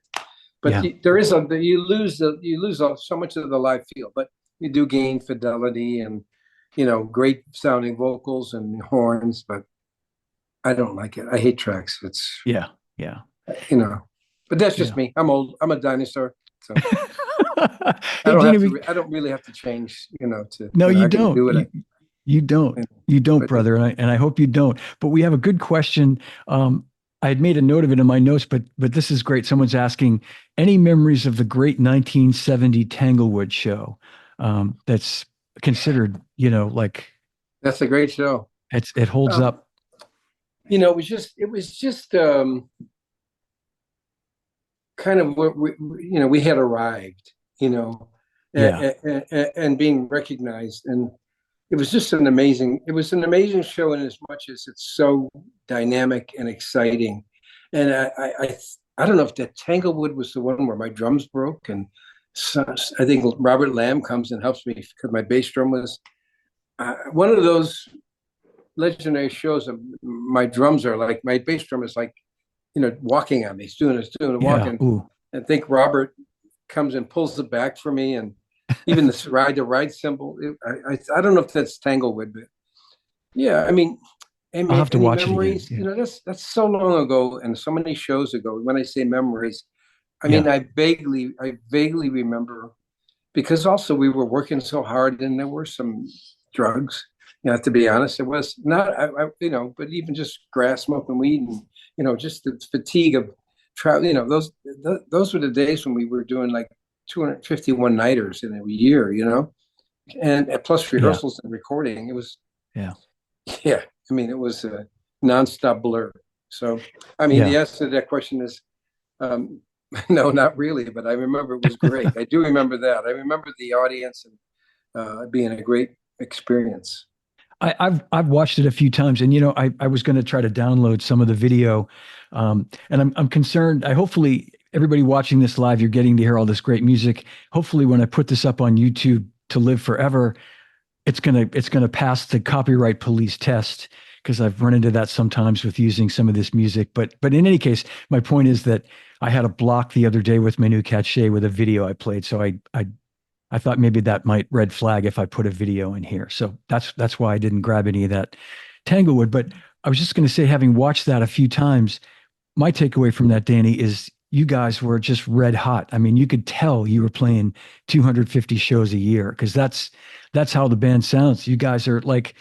B: But you lose so much of the live feel, but you do gain fidelity and great sounding vocals and horns. But I don't like it. I hate tracks. It's but that's just me. I'm old. I'm a dinosaur. So I don't really have to change.
A: No, you don't. You don't, brother, and I hope you don't. But we have a good question. I had made a note of it in my notes, but this is great. Someone's asking, any memories of the great 1970 Tanglewood show? That's considered, like
B: that's a great show.
A: It holds up.
B: It was just kind of what we had arrived, and being recognized, and it was just an amazing show in as much as it's so dynamic and exciting. And I don't know if that Tanglewood was the one where my drums broke, and so I think Robert Lamb comes and helps me because my bass drum was one of those legendary shows of my drums are like, my bass drum is like, walking on me. It's doing a walking. And I think Robert comes and pulls it back for me, and even the ride cymbal. I don't know if that's Tanglewood, but yeah, I mean,
A: I'll have to watch
B: memories,
A: it again.
B: That's so long ago and so many shows ago. When I say memories, I
A: Yeah.
B: mean, I vaguely remember because also we were working so hard and there were some drugs. You know, to be honest, it was not, but even just grass, smoking weed, and just the fatigue of travel. Those were the days when we were doing like 251 nighters in a year. And plus
A: Yeah.
B: rehearsals and recording. It was,
A: Yeah.
B: yeah. I mean, it was a nonstop blur. So, I mean,
A: Yeah.
B: the answer to that question is um, no, not really, but I remember it was great. I do remember that. I remember the audience and being a great experience.
A: I've watched it a few times, and I was going to try to download some of the video, and I'm concerned. I hopefully everybody watching this live, you're getting to hear all this great music. Hopefully, when I put this up on YouTube to live forever, it's gonna pass the copyright police test because I've run into that sometimes with using some of this music. But in any case, my point is that I had a block the other day with my new cachet with a video I played, so I thought maybe that might red flag if I put a video in here. So that's why I didn't grab any of that Tanglewood. But I was just going to say, having watched that a few times, my takeaway from that, Danny, is you guys were just red hot. I mean, you could tell you were playing 250 shows a year because that's how the band sounds. You guys are like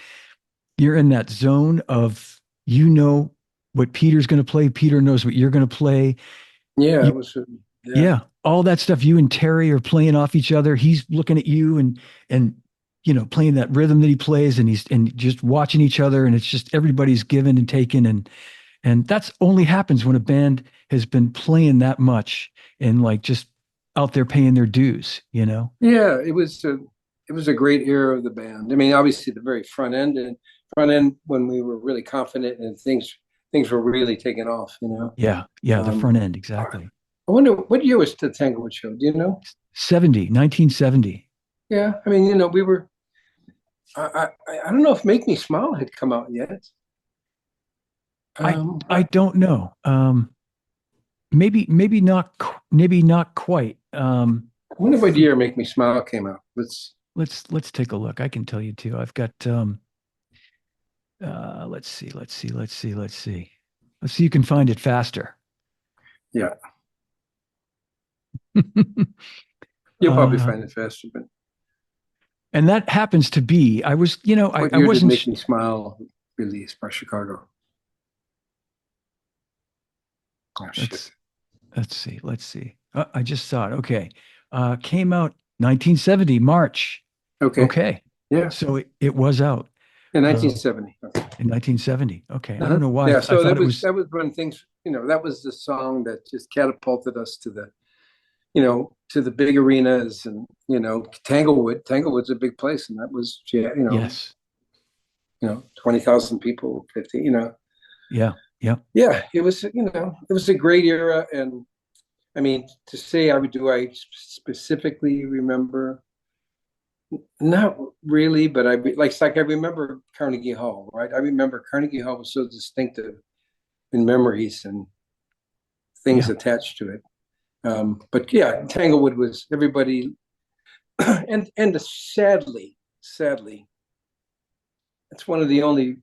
A: you're in that zone of what Peter's going to play. Peter knows what you're going to play.
B: Yeah,
A: You,
B: it was. Yeah,
A: yeah, all that stuff. You and Terry are playing off each other. He's looking at you and playing that rhythm that he plays, and he's and just watching each other. And it's just everybody's giving and taking, and that's only happens when a band has been playing that much and like just out there paying their dues.
B: yeah. It was a great era of the band. I mean, obviously the very front end when we were really confident and things were really taking off.
A: Yeah, yeah, the
B: Um,
A: front end
B: I
A: exactly.
B: wonder what year was the Tanglewood show? Do you know?
A: 1970.
B: Yeah, I mean, we were. I don't know if "Make Me Smile" had come out yet.
A: I
B: Um,
A: I don't know. Maybe not quite.
B: I wonder what year "Make Me Smile" came out.
A: Let's take a look. I can tell you too. I've got let's see. Let's see you can find it faster.
B: Yeah, you'll probably
A: uh,
B: find it faster. But
A: and that happens to be I was,
B: what
A: I
B: year did
A: wasn't
B: "Make Me Smile" release by Chicago? Oh
A: let's
B: shit.
A: let's see. I just saw it. Okay. Came out 1970 March.
B: Okay.
A: Okay.
B: Yeah,
A: So it was out
B: in
A: uh,
B: 1970. Okay.
A: in 1970. Okay. I don't
B: Uh-huh.
A: know why
B: Yeah,
A: I
B: so
A: thought
B: that
A: it
B: was
A: was.
B: that was when things, that was the song that just catapulted us to the big arenas and Tanglewood. Tanglewood's a big place, and that was, yeah,
A: Yes.
B: 20,000 people, 50.
A: Yeah. Yeah.
B: Yeah, it was a great era, and I mean, to say I specifically remember, not really, but I remember Carnegie Hall, right? I remember Carnegie Hall was so distinctive in memories and things
A: Yeah.
B: attached to it. But yeah, Tanglewood was everybody, and sadly, it's one of the only.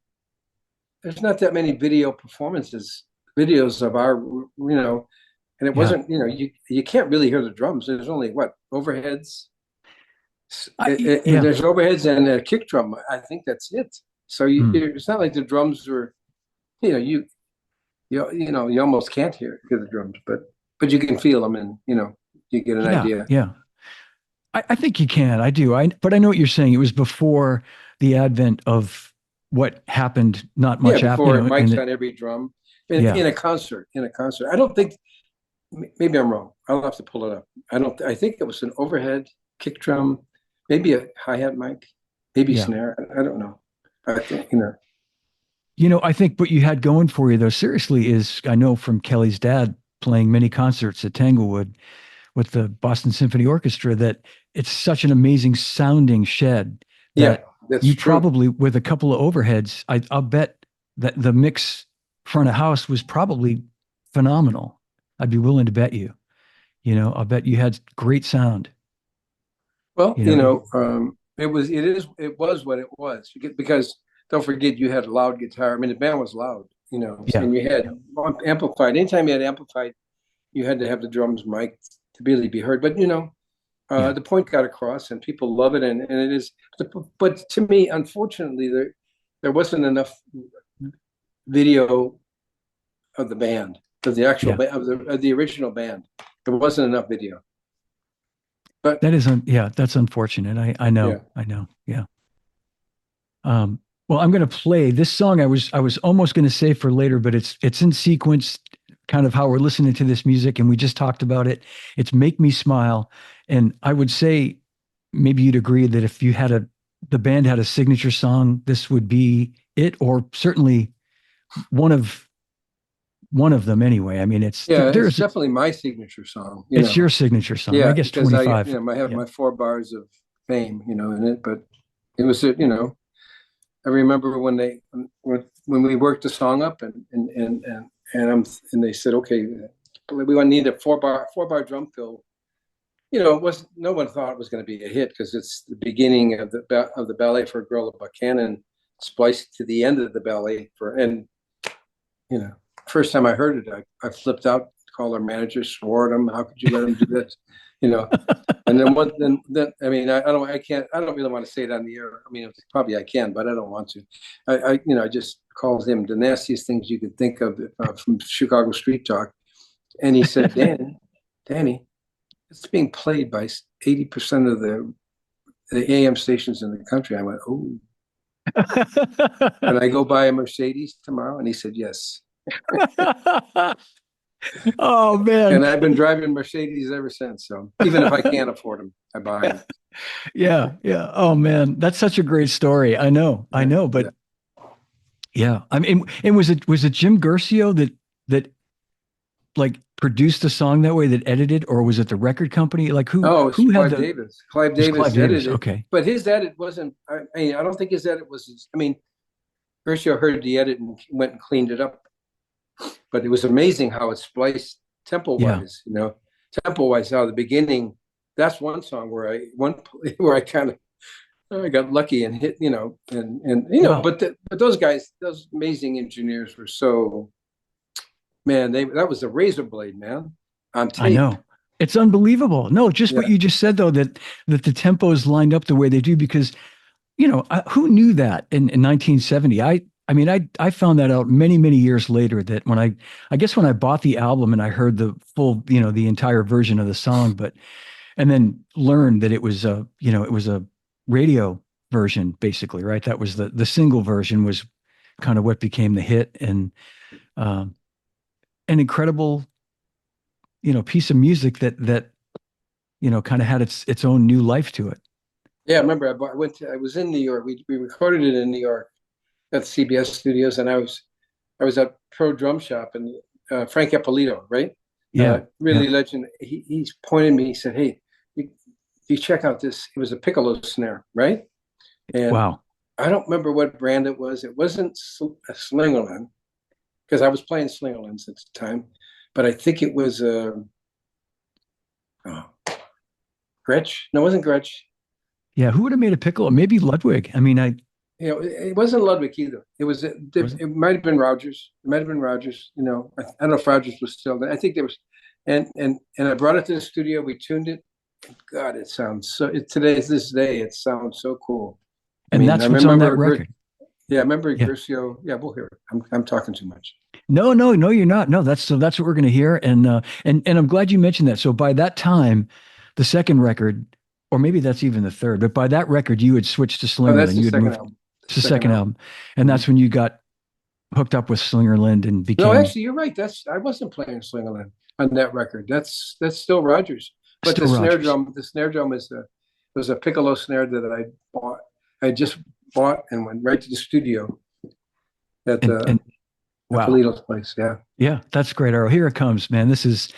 B: There's not that many videos of our, and it
A: Yeah.
B: wasn't, you can't really hear the drums. There's only what overheads, and
A: Yeah.
B: there's overheads and a kick drum. I think that's it. So
A: Hmm.
B: it's not like the drums were, you know, you almost can't hear the drums, but you can feel them, and you get an
A: Yeah.
B: idea.
A: Yeah. I think you can. I do. But I know what you're saying. It was before the advent of what happened. Not
B: Yeah,
A: much happened.
B: before Mike's
A: And
B: on every drum
A: yeah.
B: in a concert. In a concert, I don't think. Maybe I'm wrong. I'll have to pull it up. I don't. I think it was an overhead kick drum, maybe a hi hat mic, maybe
A: Yeah.
B: snare. I don't know. I think
A: I think what you had going for you though, seriously, is I know from Kelly's dad playing many concerts at Tanglewood with the Boston Symphony Orchestra that it's such an amazing sounding shed
B: Yeah,
A: that
B: that's
A: you
B: true.
A: probably with a couple of overheads, I'll bet that the mix front of house was probably phenomenal. I'd be willing to bet you. I'll bet you had great sound.
B: Well,
A: You know,
B: it was what it was. Because don't forget you had a loud guitar. I mean, the band was loud,
A: yeah,
B: and you had
A: yeah,
B: amplified. Anytime you had amplified, you had to have the drums mic to really be heard. But
A: Yeah.
B: the point got across, and people love it, and it is. But to me, unfortunately, there wasn't enough video of the band, of the actual
A: Yeah.
B: of the original band. There wasn't enough video. But
A: Yeah, that's unfortunate. I
B: yeah,
A: know. I know. Yeah. Well, I'm going to play this song. I was almost going to say for later, but it's in sequence, kind of how we're listening to this music, and we just talked about it. It's "Make Me Smile," and I would say maybe you'd agree that if the band had a signature song, this would be it, or certainly one of one of them anyway. I mean,
B: yeah, it's
A: there's
B: definitely my signature song.
A: it's your signature song. I
B: Yeah,
A: guess
B: because I
A: 25.
B: I have
A: Yeah.
B: my 4 bars of fame, in it. But it was I remember when we worked the song up, and they said, okay, we want to need a 4-bar drum fill. It was no one thought it was going to be a hit because it's the beginning of the ballet for a girl of Buchanan, spliced to the end of the ballet you know first time I heard it, I flipped out, called our manager, swore at him. How could you let him do this? You know, and then I mean, I don't really want to say it on the air. I mean, probably I can, but I don't want to. I just called him the nastiest things you could think of from Chicago street talk, and he said, Danny, it's being played by 80% of the AM stations in the country. I went, oh, can I go buy a Mercedes tomorrow? And he said, yes.
A: Oh man.
B: And I've been driving Mercedes ever since. So even if I can't afford them, I buy them.
A: Yeah, yeah. Oh man, that's such a great story. I
B: Yeah,
A: know, but yeah. I mean, and was it Jim Guercio that like produced the song that way, that edited, or was it the record company? Like
B: oh, it's
A: who had
B: Clive
A: the
B: Davis. Clive
A: it was Clive
B: Davis
A: Davis?
B: edited,
A: Okay.
B: but his edit wasn't. I mean, I don't think his edit was. I mean, Gershio heard the edit and went and cleaned it up. But it was amazing how it spliced tempo
A: Yeah.
B: wise. Tempo wise. How the beginning. That's one song where I kind of I got lucky and hit.
A: Wow.
B: But those guys, those amazing engineers were so. Man, that was a razor blade, man, on
A: I
B: tape.
A: know. It's unbelievable. No, just what
B: Yeah.
A: you just said though, that the tempos lined up the way they do, because who knew that in 1970? I mean, I found that out many, many years later, that when I guess when I bought the album and I heard the full, the entire version of the song, and then learned that it was a radio version, basically, right? That was the single version was kind of what became the hit, and an incredible, piece of music that kind of had its own new life to it.
B: Yeah, I remember I was in New York. We recorded it in New York at CBS Studios, and I was at Pro Drum Shop, and Frank Eppolito, right?
A: Yeah.
B: Really
A: Yeah.
B: legend. He's pointed me. He said, "Hey, you check out this." It was a piccolo snare, right? And
A: Wow.
B: I don't remember what brand it was. It wasn't a Slingerland, because I was playing Slingerlands at the time, but I think it was Gretsch. No, it wasn't Gretsch.
A: Yeah. Who would have made a piccolo? Maybe Ludwig. I mean,
B: It wasn't Ludwig either.
A: Was it?
B: It might have been Rogers. It might have been Rogers. I don't know if Rogers was still there. I think there was, and I brought it to the studio. We tuned it. God, it sounds so. This day, it sounds so cool.
A: And that's what's on that record.
B: Yeah, I remember
A: Yeah.
B: Gershio. Yeah, we'll hear it. I'm talking too much.
A: No, you're not. No, that's what we're going to hear. And I'm glad you mentioned that. So by that time, the second record, or maybe that's even the third, but by that record, you had switched to
B: Oh,
A: Slingerland.
B: that's
A: And
B: the
A: you had
B: second
A: moved.
B: album.
A: It's the second album, and that's when you got hooked up with Slingerland and became.
B: No, actually, you're right. I wasn't playing Slingerland on that record. That's still Rogers. But
A: Still Rogers.
B: The snare drum was a piccolo snare that I bought. I just bought and went right to the studio at
A: and wow.
B: Polito's place. Yeah.
A: Yeah, that's great, Arrow. Here it comes, man. This is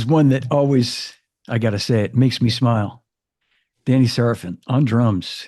A: one that always, I gotta say, it makes me smile. Danny Seraphine on drums.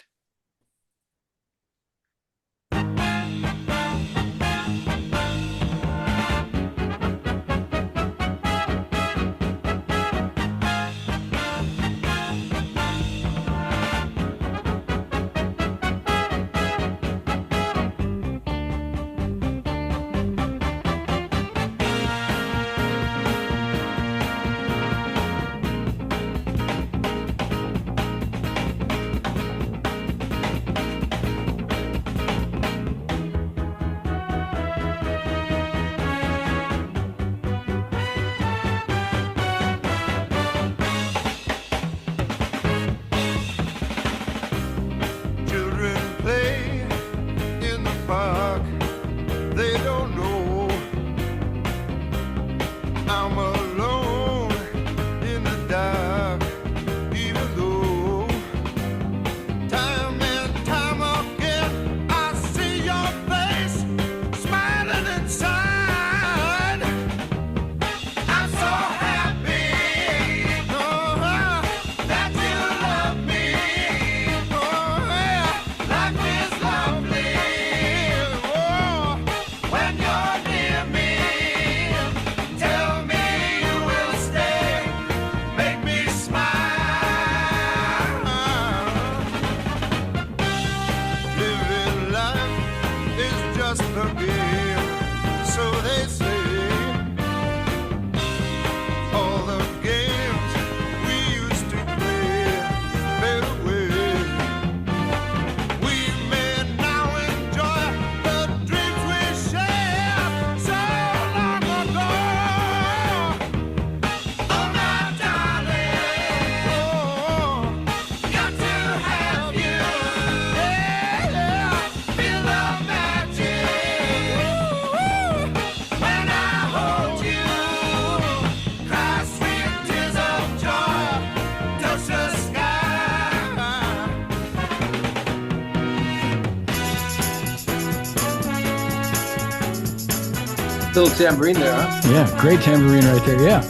B: Little tambourine there, huh?
A: Yeah, great tambourine right there. Yeah.
B: I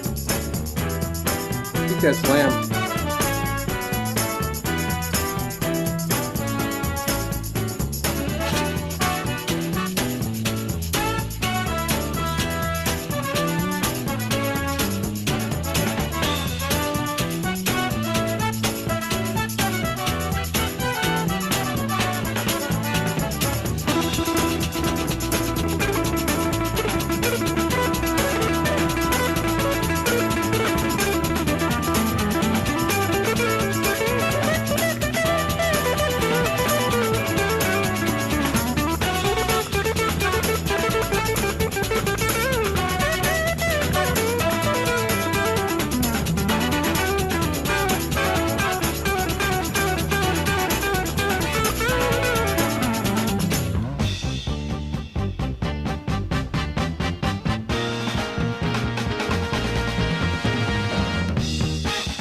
B: think that's Lamb.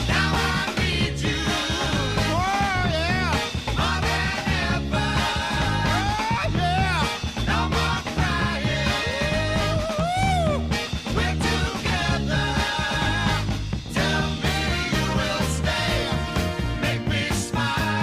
C: Now I need you. Oh, yeah. More than ever. Oh, yeah. No more crying. Woo. We're together. Tell me you will stay. Make me smile.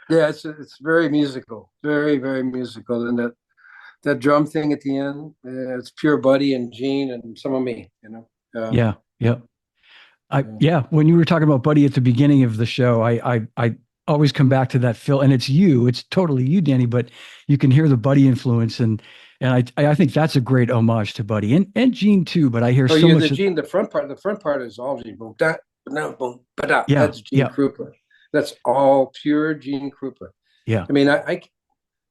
B: Yeah, it's very musical, very, very musical. And that drum thing at the end, it's pure Buddy and Gene and some of me, you know.
A: Yeah. Yeah.
B: Yeah.
A: Yeah, when you were talking about Buddy at the beginning of the show, I always come back to that Phil, and it's you, it's totally you, Danny, but you can hear the Buddy influence, and I think that's a great homage to Buddy and Gene too. But I hear
B: Oh,
A: so
B: yeah,
A: much.
B: the Gene, the front part is all Gene. Boom, da, no, boom, ba-da.
A: Yeah,
B: That's Gene
A: yeah,
B: Krupa. That's all pure Gene Krupa.
A: yeah,
B: I mean, the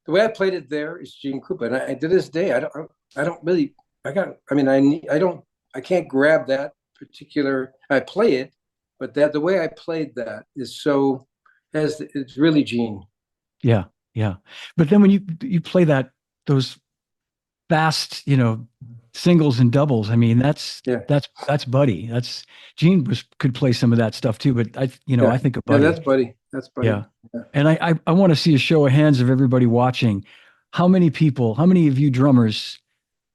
B: way I played it there is Gene Krupa, and to this day, I don't really, I mean, I can't grab that particular. I play it, but the way I played that is so, it's really Gene.
A: yeah, yeah. But then when you play those fast, singles and doubles, I mean,
B: Yeah,
A: that's Buddy. That's Gene could play some of that stuff too, but
B: yeah,
A: I think of
B: yeah.
A: Buddy.
B: That's Buddy. That's Buddy.
A: Yeah.
B: Yeah.
A: And I want to see a show of hands of everybody watching. How many of you drummers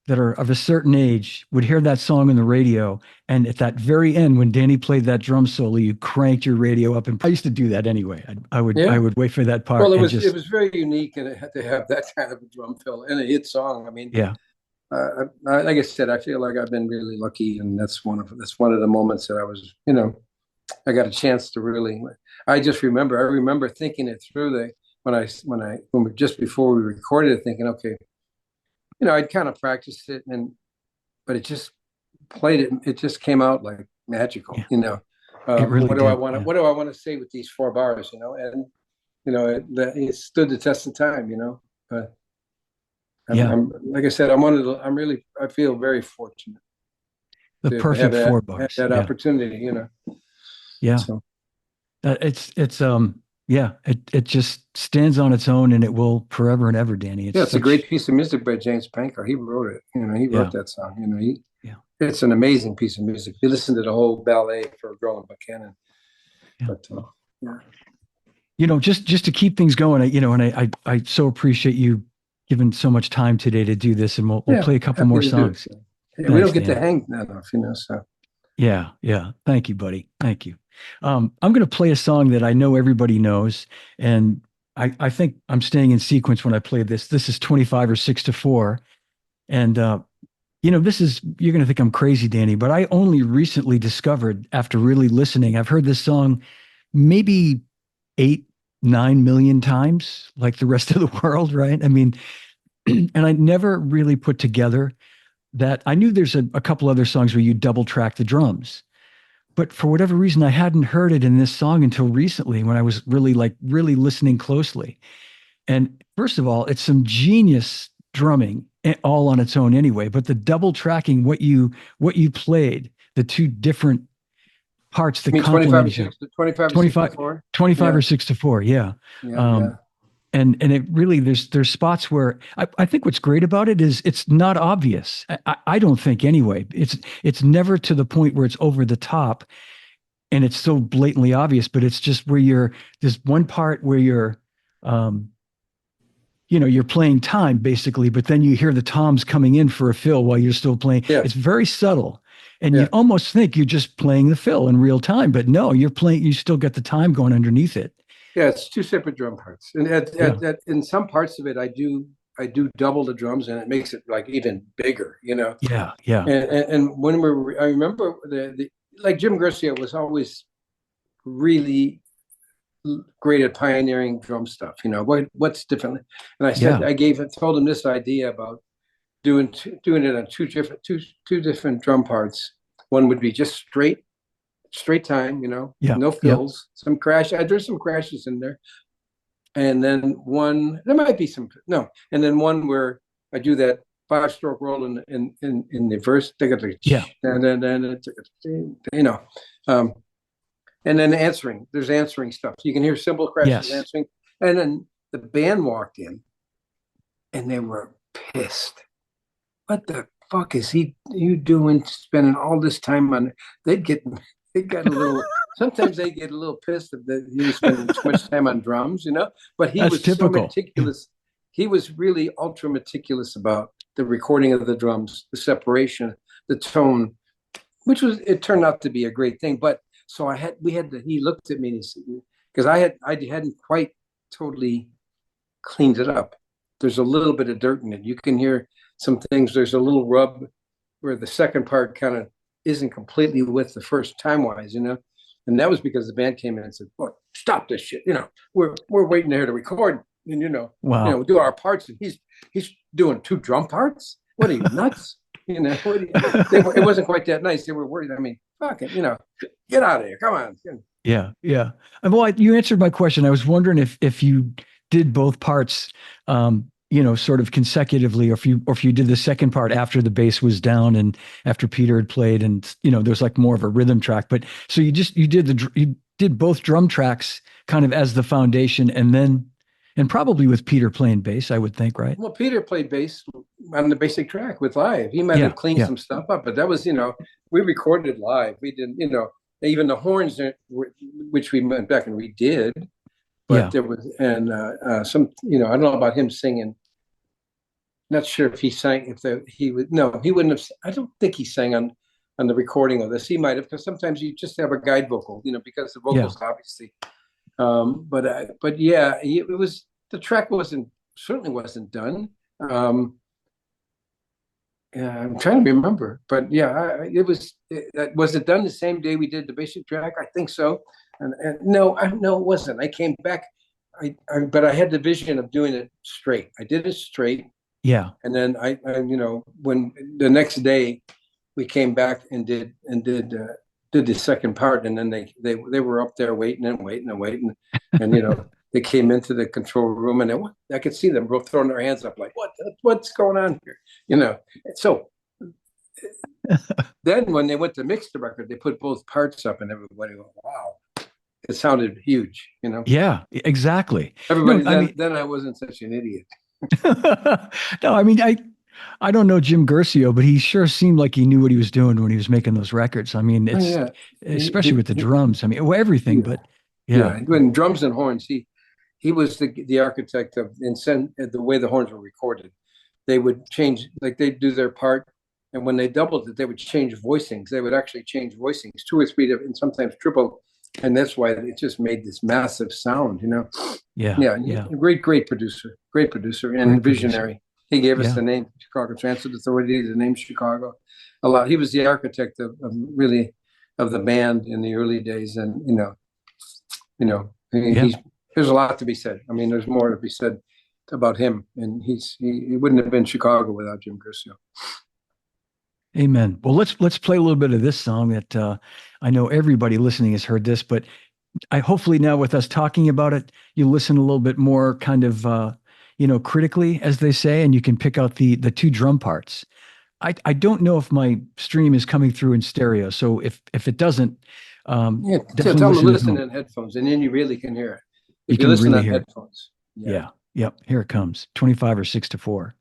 A: that are of a certain age would hear that song on the radio, and at that very end, when Danny played that drum solo, you cranked your radio up? And I used to do that anyway. I
B: Yeah.
A: would wait for that part
B: Well,
A: and
B: it was very unique, and it had to have that kind of a drum fill and a hit song. I mean,
A: yeah,
B: like I said, I feel like I've been really lucky, and that's one of the moments that I was, I got a chance to really. I remember thinking it through just before we recorded it, thinking, okay, I'd kind of practiced it, but it just played it. It just came out like magical,
A: yeah. It really
B: what do I
A: did,
B: want to
A: yeah.
B: what do I want to say with these 4 bars, and it stood the test of time, but
A: Yeah.
B: like I said, I feel very fortunate
A: The
B: to
A: perfect
B: have
A: 4 bars.
B: that
A: Yeah.
B: opportunity,
A: Yeah.
B: So
A: It's yeah, it just stands on its own, and it will forever and ever, Danny.
B: yeah, it's a great piece of music by James Pankow. He wrote it. He
A: Yeah.
B: wrote that song.
A: Yeah.
B: It's an amazing piece of music. You listen to the whole ballet for a girl in Buchanan.
A: Yeah.
B: But yeah.
A: Just to keep things going, and I so appreciate you giving so much time today to do this, and we'll play a couple
B: happy
A: more
B: to do it.
A: songs.
B: We
A: Thanks,
B: don't get to
A: Dan.
B: hang enough, so.
A: Yeah, yeah. Thank you, buddy. Thank you. I'm going to play a song that I know everybody knows, and I think I'm staying in sequence when I play this. This is 25 or 6 to 4, and you're going to think I'm crazy, Danny, but I only recently discovered, after really listening, I've heard this song maybe 8-9 million times, like the rest of the world, right? I mean, and I never really put together that I knew there's a couple other songs where you double track the drums, but for whatever reason, I hadn't heard it in this song until recently when I was really listening closely. And first of all, it's some genius drumming all on its own anyway, but the double tracking what you played, the two different parts
B: I
A: that
B: mean, 25 or
A: complemented you.
B: 6 25 or
A: 25,
B: 64.
A: 25
B: Yeah,
A: or 6 to 4. Yeah.
B: yeah, yeah.
A: Um, and it really, there's spots where I think what's great about it is it's not obvious. I don't think anyway. It's never to the point where it's over the top and it's so blatantly obvious, but it's just where there's one part where um, you're playing time basically, but then you hear the toms coming in for a fill while you're still playing. It's
B: Yes,
A: very subtle. And you
B: yeah.
A: almost think you're just playing the fill in real time, but no, you still got the time going underneath it.
B: Yeah, it's two separate drum parts. And
A: Yeah.
B: in some parts of it, I do double the drums, and it makes it like even bigger, you know.
A: Yeah. Yeah.
B: And when I remember the like Jim Garcia was always really great at pioneering drum stuff. You know what's different. And
A: Yeah.
B: told him this idea about doing it on two different drum parts. One would be just straight time,
A: Yeah.
B: no
A: Yep.
B: fills, some crash. There's some crashes in there, and then one there might be some no, and then one where I do that 5-stroke roll in the verse. They got the
A: Yeah.
B: and then you know, um, and then there's answering stuff. You can hear cymbal crashes
A: Yes.
B: answering, and then the band walked in and they were pissed. What the fuck is you doing spending all this time on they'd get they got a little sometimes they get a little pissed that he was spending too much time on drums, but he
A: That's
B: was so
A: typical.
B: meticulous. He was really ultra meticulous about the recording of the drums, the separation, the tone, which was it turned out to be a great thing. But so he looked at me and he said, because I hadn't quite totally cleaned it up. There's a little bit of dirt in it. You can hear some things. There's a little rub where the second part kind of isn't completely with the first time wise, and that was because the band came in and said, "Look, stop this shit. We're waiting here to record, and
A: Wow.
B: do our parts, and he's doing two drum parts. What are you nuts? It wasn't quite that nice. They were worried. I mean, fucking, get out of here. Come on."
A: Yeah. Yeah. And well, you answered my question. I was wondering if you did both parts, sort of consecutively, or if you did the second part after the bass was down and after Peter had played, and there's like more of a rhythm track. But so you did both drum tracks kind of as the foundation, and probably with Peter playing bass, I would think, right?
B: Well, Peter played bass on the basic track with live. He might
A: Yeah.
B: have cleaned
A: Yeah.
B: some stuff up, but that was, we recorded live. We didn't, even the horns, which we went back and redid, but
A: Yeah.
B: there was, and some, I don't know about him singing. Not sure if he sang, he would, no, he wouldn't have, I don't think he sang on the recording of this. He might have, because sometimes you just have a guide vocal, because the vocals obviously, but yeah, it was, the track certainly wasn't done. Yeah, I'm trying to remember, but yeah, was it done the same day we did the basic track? I think so. And no, no, it wasn't. I came back, but I had the vision of doing it straight. I did it straight,
A: Yeah.
B: and then when the next day we came back and did the second part, and then they were up there waiting and waiting and waiting, and they came into the control room, and I could see them both throwing their hands up like, what's going on here? So then when they went to mix the record, they put both parts up, and everybody went, wow, it sounded huge.
A: Yeah. Exactly.
B: Everybody.
A: No, I mean,
B: Then I wasn't such an idiot.
A: no, I mean, I don't know Jim Guercio, but he sure seemed like he knew what he was doing when he was making those records. I mean,
B: Oh,
A: it's
B: yeah.
A: especially with the drums. I mean, well, everything,
B: Yeah.
A: but
B: Yeah,
A: yeah.
B: when drums and horns, he was the architect of the way the horns were recorded. They would change, like they'd do their part, and when they doubled it, they would change voicings. They would actually change voicings, two or three, and sometimes triple, and that's why it just made this massive sound.
A: Yeah.
B: Yeah,
A: Yeah.
B: great producer, and
A: Great producer.
B: visionary. He gave us
A: Yeah.
B: the name Chicago Transit Authority, the name Chicago, a lot. He was the architect of really of the band in the early days, and
A: Yeah.
B: there's a lot to be said. I mean, there's more to be said about him, and he wouldn't have been Chicago without Jim Guercio.
A: Amen. Well, let's play a little bit of this song that I know everybody listening has heard this, but I hopefully now with us talking about it, you listen a little bit more kind of critically, as they say, and you can pick out the two drum parts. I don't know if my stream is coming through in stereo, so if it doesn't,
B: Yeah,
A: definitely
B: tell them to
A: listen at
B: listen
A: home.
B: in headphones, and then you really can hear it.
A: You
B: If you
A: can
B: listen
A: really
B: on
A: hear it.
B: headphones,
A: Yeah. Yep. Here it comes. 25 or 6-4.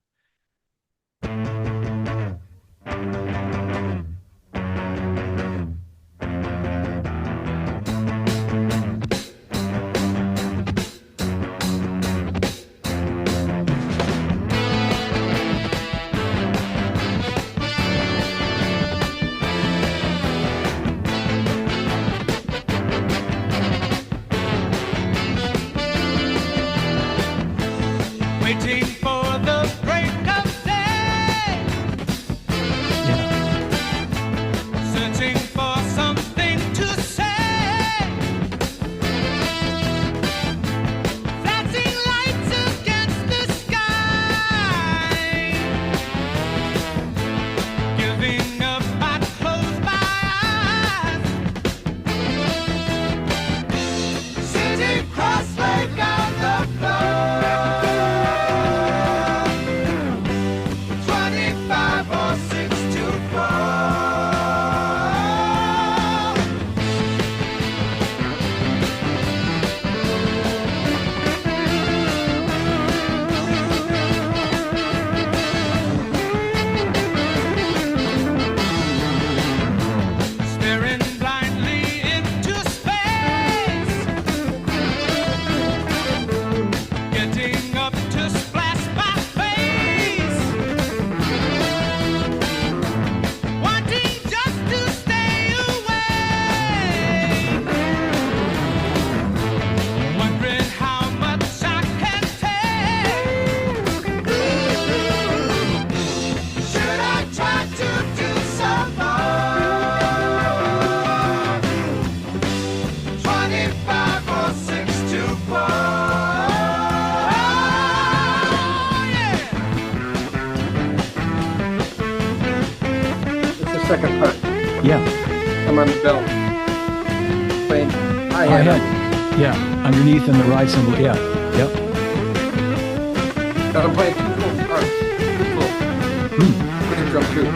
C: Waiting for the break of day,
A: Yeah.
C: searching for something to say. Flashing lights against the sky. Giving up, I close my eyes. Sitting cross-legged on the floor. 25 or 6-4. Staring blindly into space, getting up to splash my face, wanting just to stay away, wondering how much I can take. Should I try to do some more? 25 or 6-4. Yeah.
B: It's the second part.
A: Yeah.
B: I'm on the bell, playing
A: Hi-hat.
B: hi-hat.
A: Yeah. Underneath and the ride cymbal. Yeah. Yep.
B: I'm playing two full parts. Full. With the drum too.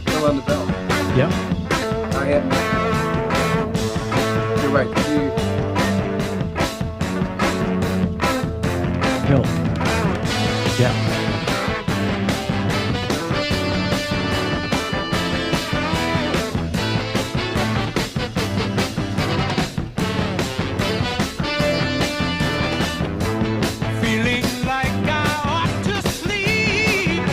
B: Still on the bell.
A: Yep.
B: Hi-hat. You're right.
A: Bill. Yeah.
C: Feeling like I ought to sleep.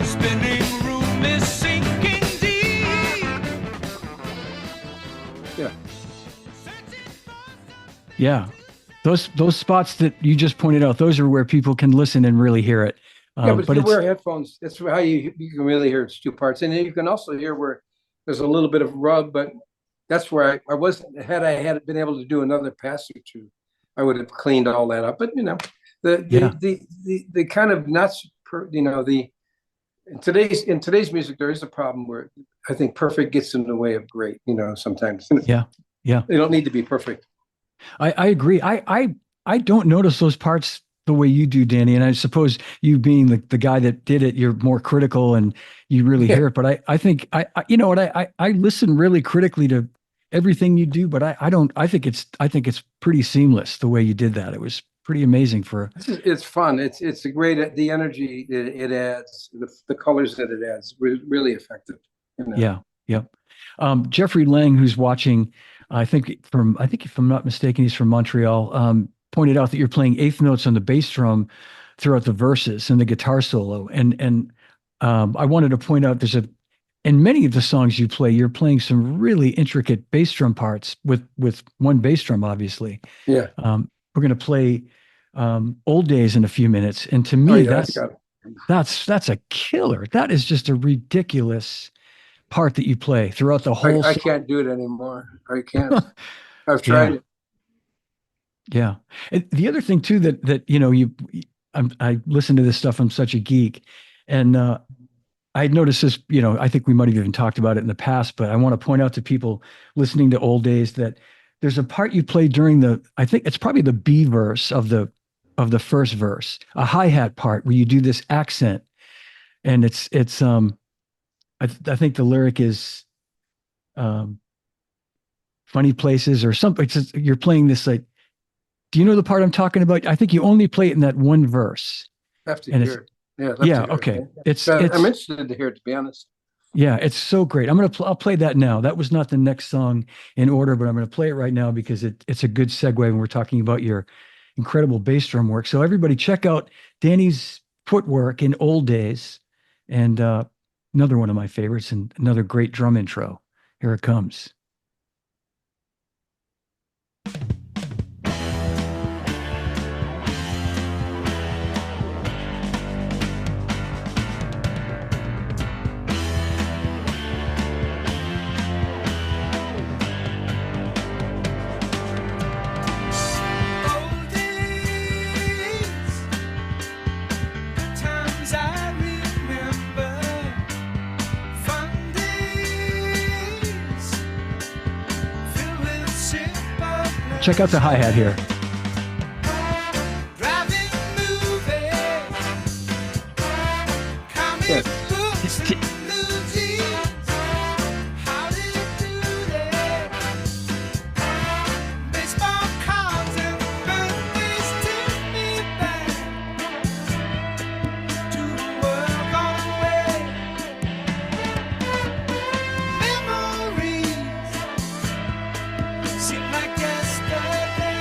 C: Spinning room is sinking deep.
B: Yeah.
A: Yeah. Those spots that you just pointed out, those are where people can listen and really hear it.
B: Yeah, but if you
A: it's
B: wear headphones, that's how you can really hear it's two parts. And then you can also hear where there's a little bit of rub, but that's where I wasn't, had I had been able to do another pass or two, I would have cleaned all that up. But
A: Yeah.
B: the kind of not in today's music there is a problem where I think perfect gets in the way of great, sometimes.
A: Yeah. Yeah.
B: They don't need to be perfect.
A: I agree. I don't notice those parts the way you do, Danny. And I suppose you being the guy that did it, you're more critical and you really
B: Yeah.
A: hear it. But I think you know what, I listen really critically to everything you do, but I don't, I think it's pretty seamless the way you did that. It was pretty amazing for,
B: It's fun. It's a great the energy it adds, the colors that it adds, really effective. You know.
A: yeah. Yep. Jeffrey Lang, who's watching, I think if I'm not mistaken, he's from Montreal, pointed out that you're playing eighth notes on the bass drum throughout the verses and the guitar solo. And I wanted to point out in many of the songs you play, you're playing some really intricate bass drum parts with one bass drum, obviously.
B: Yeah.
A: We're going to play Old Days in a few minutes. And to
B: Oh
A: me,
B: yeah, I got it.
A: that's a killer. That is just a ridiculous part that you play throughout the whole
B: I
A: song.
B: can't do it anymore. I can't. I've
A: Yeah.
B: tried it.
A: Yeah. And the other thing too that you know I listen to this stuff. I'm such a geek, and I noticed this. You know, I think we might have even talked about it in the past, but I want to point out to people listening to Old Days that there's a part you play during I think it's probably the B verse of the first verse, a hi-hat part where you do this accent, and I think the lyric is um funny places or something. You're playing this like, do you know the part I'm talking about? I think you only play it in that one verse.
B: I have to
A: And
B: hear it. Yeah, I'd love to
A: yeah,
B: hear
A: okay.
B: it.
A: It's
B: I'm
A: it's
B: interested to hear it, to be honest.
A: yeah, it's so great. I'll play that now. That was not the next song in order, but I'm gonna play it right now because it's a good segue when we're talking about your incredible bass drum work. So everybody check out Danny's footwork in Old Days, and another one of my favorites and another great drum intro. Here it comes.
C: Old days, good times I remember, fun days, filled with simple
A: Check out the hi-hat here.
C: driving movies, comic
B: Yeah.
C: books and movies. How did it do that? Baseball cards and birthdays take me back to the world gone away. Memories seem like yesterday.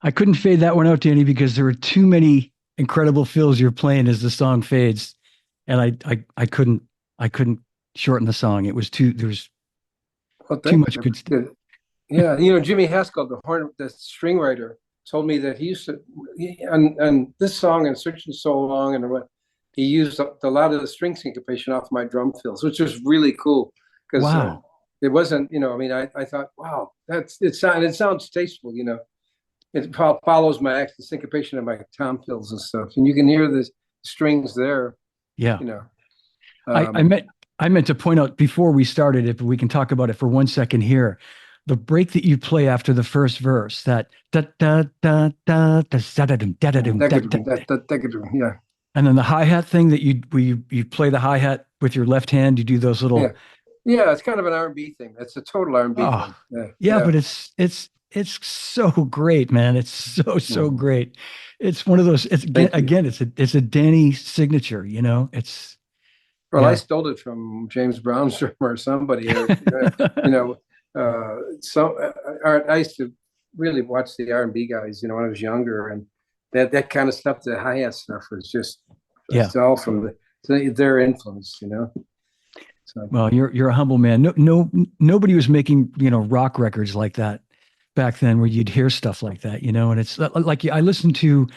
A: I couldn't fade that one out, Danny, because there were too many incredible fills you're playing as the song fades, and I couldn't shorten the song. It was too there was
B: Well,
A: too
B: thank
A: much
B: you. I
A: good stuff.
B: appreciate it. Yeah, Jimmy Haskell, the string writer, told me that he used to on this song and Searching So Long and what he used a lot of the string syncopation off my drum fills, which was really cool because
A: Wow.
B: it wasn't, I mean, I thought, wow, it sounds tasteful, it follows the syncopation of my tom fills and stuff, and you can hear the strings there,
A: Yeah.
B: you know.
A: I, I
B: Um,
A: meant I meant to point out before we started, if we can talk about it for 1 second here, the break that you play after the first verse, that da da da da da da da da da da da,
B: yeah,
A: and then the hi-hat thing that you play the hi-hat with your left hand, you do those
B: yeah,
A: little
B: yeah. It's kind of an R&B thing. It's a total R&B
A: oh
B: thing. Yeah,
A: yeah,
B: yeah.
A: but it's so great, man. It's so
B: Mhm.
A: great. It's one of those, it's
B: Thank you.
A: again, it's a Danny signature, it's
B: Well, I
A: yeah.
B: stole it from James Brown's or somebody, or you know, I used to really watch the R&B guys, when I was younger, and that kind of stuff, the hi-hat stuff, was just
A: Yeah.
B: it's all from their influence. So
A: Well, you're a humble man. Nobody was making, rock records like that back then where you'd hear stuff like that, and it's like I listened to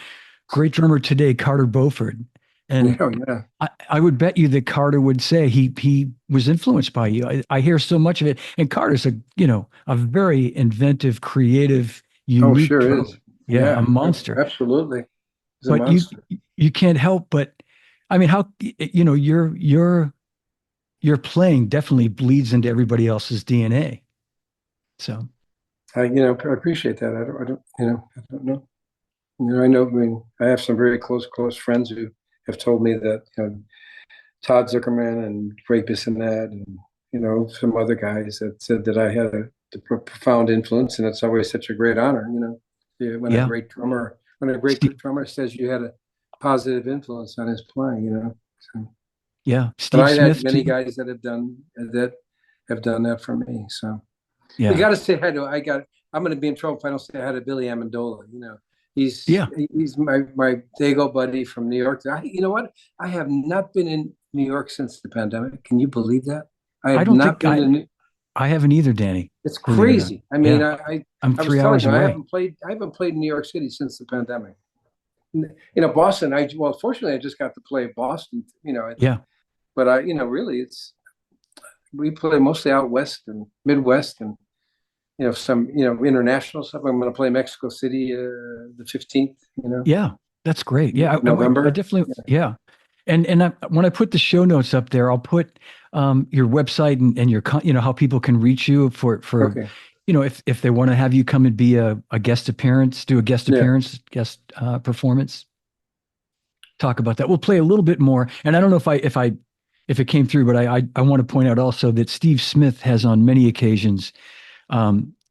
A: great drummer today, Carter Beauford, and
B: yeah,
A: I would bet you that Carter would say he was influenced by you. I hear so much of it, and Carter's a very inventive, creative,
B: oh,
A: unique
B: sure
A: drummer.
B: is.
A: Yeah, a
B: Yeah,
A: monster.
B: absolutely, he's a
A: But
B: monster.
A: you can't help but, I mean, how your playing definitely bleeds into everybody else's DNA. So
B: I appreciate that. I don't know. I know. I mean, I have some very close friends who have told me that, Todd Zuckerman and Greg Bissonette and, some other guys that said that I had a profound influence, and it's always such a great honor, yeah,
A: yeah,
B: when a great
A: Steve,
B: drummer says you had a positive influence on his playing. So,
A: yeah,
B: but
A: Steve
B: I've had
A: Smith
B: many
A: too.
B: guys that have done that for me. So we
A: Yeah,
B: got to say hi to. I'm going to be in trouble if I don't say hi to Billy Amendola. He's
A: yeah.
B: he's my Dago buddy from New York. You know what? I have not been in New York since the pandemic. Can you believe that? I
A: I
B: have
A: don't
B: not
A: think
B: been in.
A: I haven't either, Danny.
B: It's
A: Believe it or not.
B: crazy. I mean,
A: Yeah, I'm
B: I was
A: three
B: telling
A: hours
B: you,
A: away.
B: I haven't played in New York City since the pandemic. Boston. Fortunately, I just got to play Boston.
A: Yeah,
B: But really, we play mostly out west and Midwest, and some international stuff. I'm going to play Mexico City the 15th.
A: yeah. That's great. Yeah, I
B: November.
A: definitely. Yeah, and when I put the show notes up there, I'll put your website and your how people can reach you for
B: Okay.
A: if they want to have you come and be a guest appearance, do a guest
B: Yeah.
A: appearance, guest performance. Talk about that. We'll play a little bit more, and I don't know if it came through, but I want to point out also that Steve Smith has on many occasions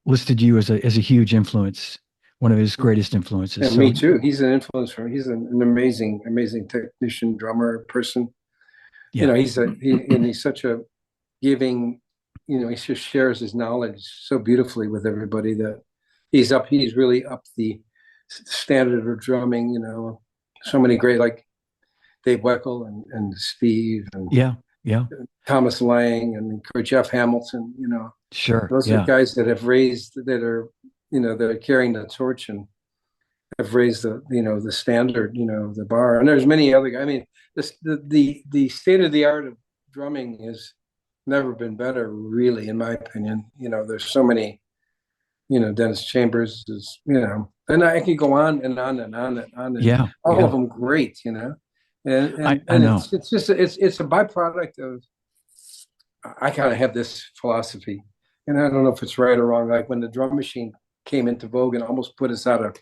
A: listed you as a huge influence, one of his greatest influences.
B: Yeah,
A: So
B: me too. He's an influencer. He's an amazing technician, drummer, person.
A: yeah,
B: He's such a giving. He just shares his knowledge so beautifully with everybody that he's really up the standard of drumming. So many great, like Dave Weckl and Steve and
A: yeah, yeah,
B: Thomas Lang and Jeff Hamilton.
A: sure,
B: Those are
A: yeah,
B: guys that are carrying the torch and have raised the standard, the bar. And there's many other guys. I mean, the state of the art of drumming has never been better, really, in my opinion. There's so many, Dennis Chambers and I could go on and on and on and on, and
A: yeah,
B: all of
A: yeah.
B: them great, and
A: I
B: and
A: I
B: and
A: know.
B: it's a byproduct of. I kind of have this philosophy, and I don't know if it's right or wrong. Like when the drum machine came into vogue and almost put us out of,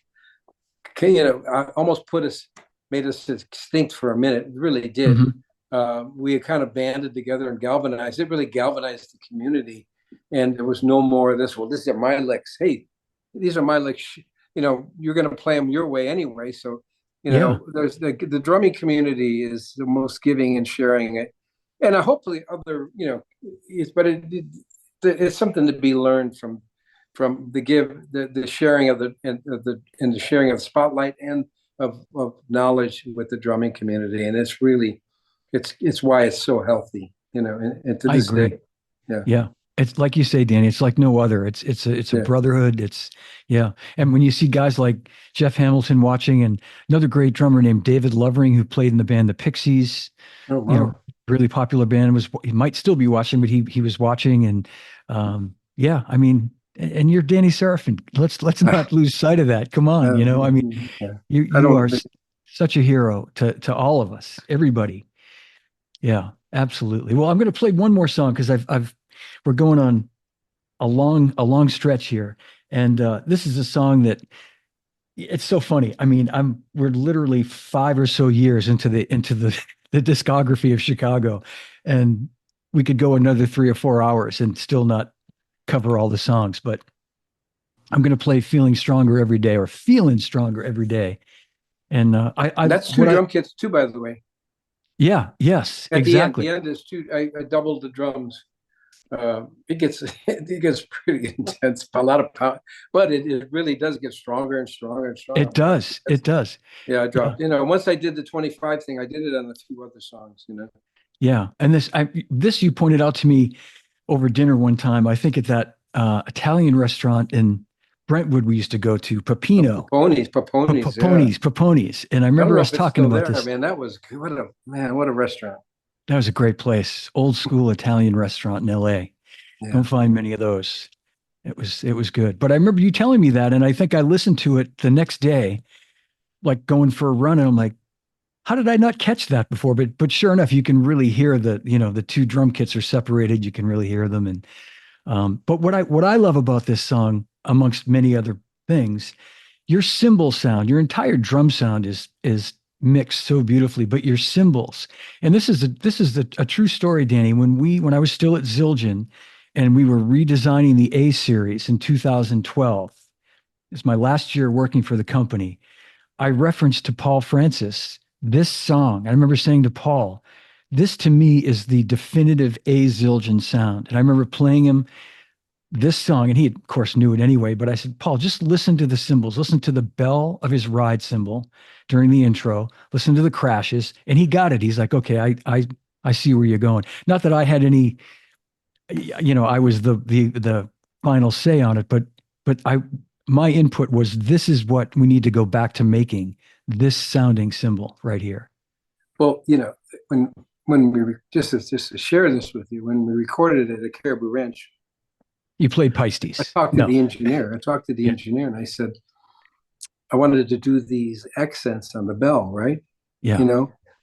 B: almost made us extinct for a minute. It really did.
A: Hmm.
B: We kind of banded together and galvanized. It really galvanized the community, and there was no more of this. Well, these are my licks. Hey, these are my licks. You're going to play them your way anyway. So,
A: Yeah,
B: there's the drumming community is the most giving and sharing it, and hopefully other, it's something to be learned from from the sharing of the sharing of spotlight and of knowledge with the drumming community, and it's really it's why it's so healthy, and to
A: I
B: this
A: agree.
B: day, yeah.
A: Yeah. It's like you say, Danny, it's like no other. It's a
B: Yeah.
A: brotherhood. Yeah. And when you see guys like Jeff Hamilton watching and another great drummer named David Lovering, who played in the band The Pixies,
B: Oh
A: you know,
B: wow.
A: really popular band, he might still be watching, but he was watching. And yeah, I mean, and you're Danny Seraphine. Let's not lose sight of that. Come on, I mean,
B: Yeah. I
A: you are
B: don't think
A: such a hero to all of us, everybody. Yeah, absolutely. Well, I'm going to play one more song because we're going on a long stretch here, and this is a song that it's so funny. I mean, we're literally 5 or so years into the the discography of Chicago, and we could go another 3 or 4 hours and still not cover all the songs. But I'm going to play "Feeling Stronger Every Day" or "Feeling Stronger Every Day," and
B: that's two drum kits too, by the way.
A: yeah, yes,
B: At
A: exactly.
B: the end is two. I doubled the drums. It gets it gets pretty intense, a lot of power, but it really does get stronger and stronger and stronger.
A: It does. It does.
B: Yeah, I
A: Yeah.
B: dropped. Once I did the 25 thing, I did it on a few other songs.
A: Yeah. And this you pointed out to me over dinner one time. I think at that Italian restaurant in Brentwood we used to go to,
B: Oh,
A: Peppino.
B: Paponis, yeah.
A: Paponis. And I
B: I don't
A: remember
B: know
A: us
B: if it's
A: talking
B: still
A: about
B: there,
A: this.
B: man. That was what a restaurant.
A: That was a great place. Old school Italian restaurant in LA. Don't
B: Yeah.
A: find many of those. It was good. But I remember you telling me that, and I think I listened to it the next day, like going for a run, and I'm like, how did I not catch that before? But sure enough, you can really hear the two drum kits are separated. You can really hear them. And but what I love about this song, amongst many other things, your cymbal sound, your entire drum sound is mixed so beautifully. But your cymbals, and this is a true story, Danny. When I was still at Zildjian, and we were redesigning the A series in 2012. It's my last year working for the company. I referenced to Paul Francis this song. I remember saying to Paul, this to me is the definitive A Zildjian sound. And I remember playing him this song, and he, of course, knew it anyway. But I said, Paul, just listen to the cymbals, listen to the bell of his ride cymbal during the intro, listen to the crashes. And he got it. He's like, okay, I see where you're going. Not that I had any, I was the final say on it, but my input was this is what we need to go back to making this sounding cymbal right here.
B: Well, when just to share this with you, when we recorded it at Caribou Ranch,
A: You played
B: I
A: Pisces.
B: talked to
A: No.
B: the engineer. I talked to the
A: Yeah.
B: engineer, and I said I wanted to do these accents on the bell, right?
A: Yeah.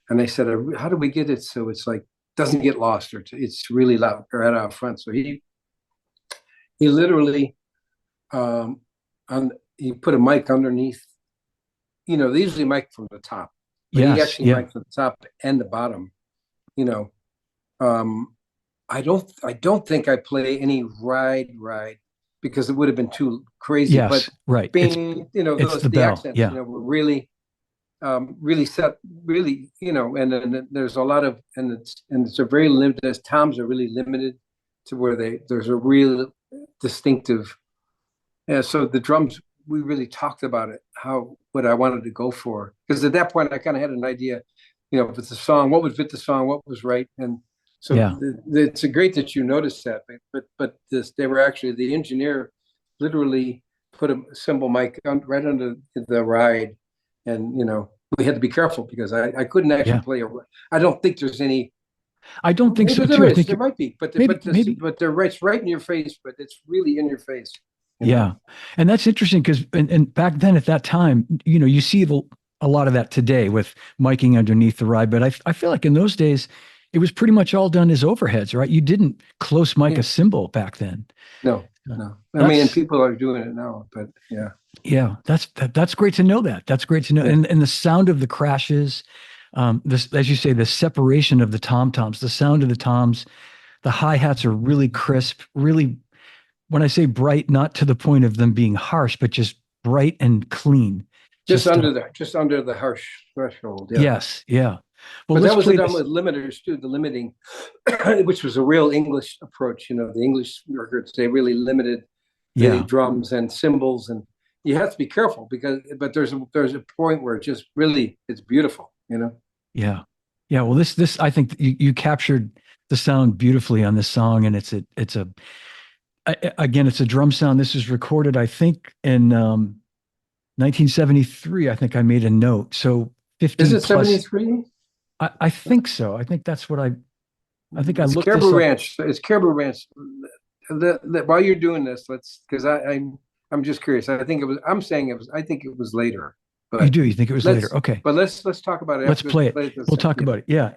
B: And I said, how do we get it so it's like doesn't get lost or it's really loud right out front? So he literally he put a mic underneath. They usually mic from the top, but he
A: Yes.
B: actually
A: Yeah.
B: mic from the top and the bottom. You know, um, I don't think I play any ride because it would have been too crazy. But
A: Yes. Right.
B: being,
A: It's the
B: the
A: bell.
B: accents,
A: Yeah.
B: were really set, really, and then there's a lot of, and it's a very limited, as toms are really limited to where there's a real distinctive. Yeah, so the drums, we really talked about it, what I wanted to go for, because at that point I kind of had an idea, if it's a song, what would fit the song, what was right, and so
A: Yeah.
B: it's great that you noticed that, but they were actually the engineer literally put a cymbal mic right under the ride, and we had to be careful because I couldn't actually
A: Yeah.
B: play. I don't think there's any.
A: I don't think so
B: Maybe there
A: too. I
B: is.
A: think
B: There might be, but
A: maybe, maybe.
B: it's right in your face. But it's really in your face.
A: Yeah. And that's interesting because, and back then at that time, you see a lot of that today with miking underneath the ride. But I feel like in those days, it was pretty much all done as overheads, right? You didn't close mic a cymbal back then.
B: No, no. I mean, and people are doing it now, but yeah.
A: Yeah, that's great to know that. That's great to know.
B: Yeah.
A: And the sound of the crashes, this, as you say, the separation of the tom toms, the sound of the toms, the hi-hats are really crisp, really, when I say bright, not to the point of them being harsh, but just bright and clean.
B: Just under the harsh threshold. Yeah.
A: Yes, yeah. Well,
B: but that
A: let's
B: was
A: play
B: done
A: this.
B: with limiters too, the limiting, which was a real English approach. The English records, they really limited
A: Yeah.
B: drums and cymbals, and you have to be careful but there's a point where it's beautiful, you know.
A: Yeah. Yeah. Well, this, I think you captured the sound beautifully on this song. And again, it's a drum sound. This was recorded, I think, in 1973. I think I made a note. So
B: Is
A: 50
B: it
A: plus.
B: 73?
A: I think so. I think that's what I think I
B: It's
A: looked this
B: Caribou
A: up.
B: Ranch. It's Caribou Ranch. While you're doing this, because I'm just curious. I think it was later,
A: You
B: but
A: do. You think it was later? Okay.
B: let's talk about it
A: Let's
B: after
A: play it.
B: this.
A: We'll talk
B: Yeah.
A: about it. Yeah.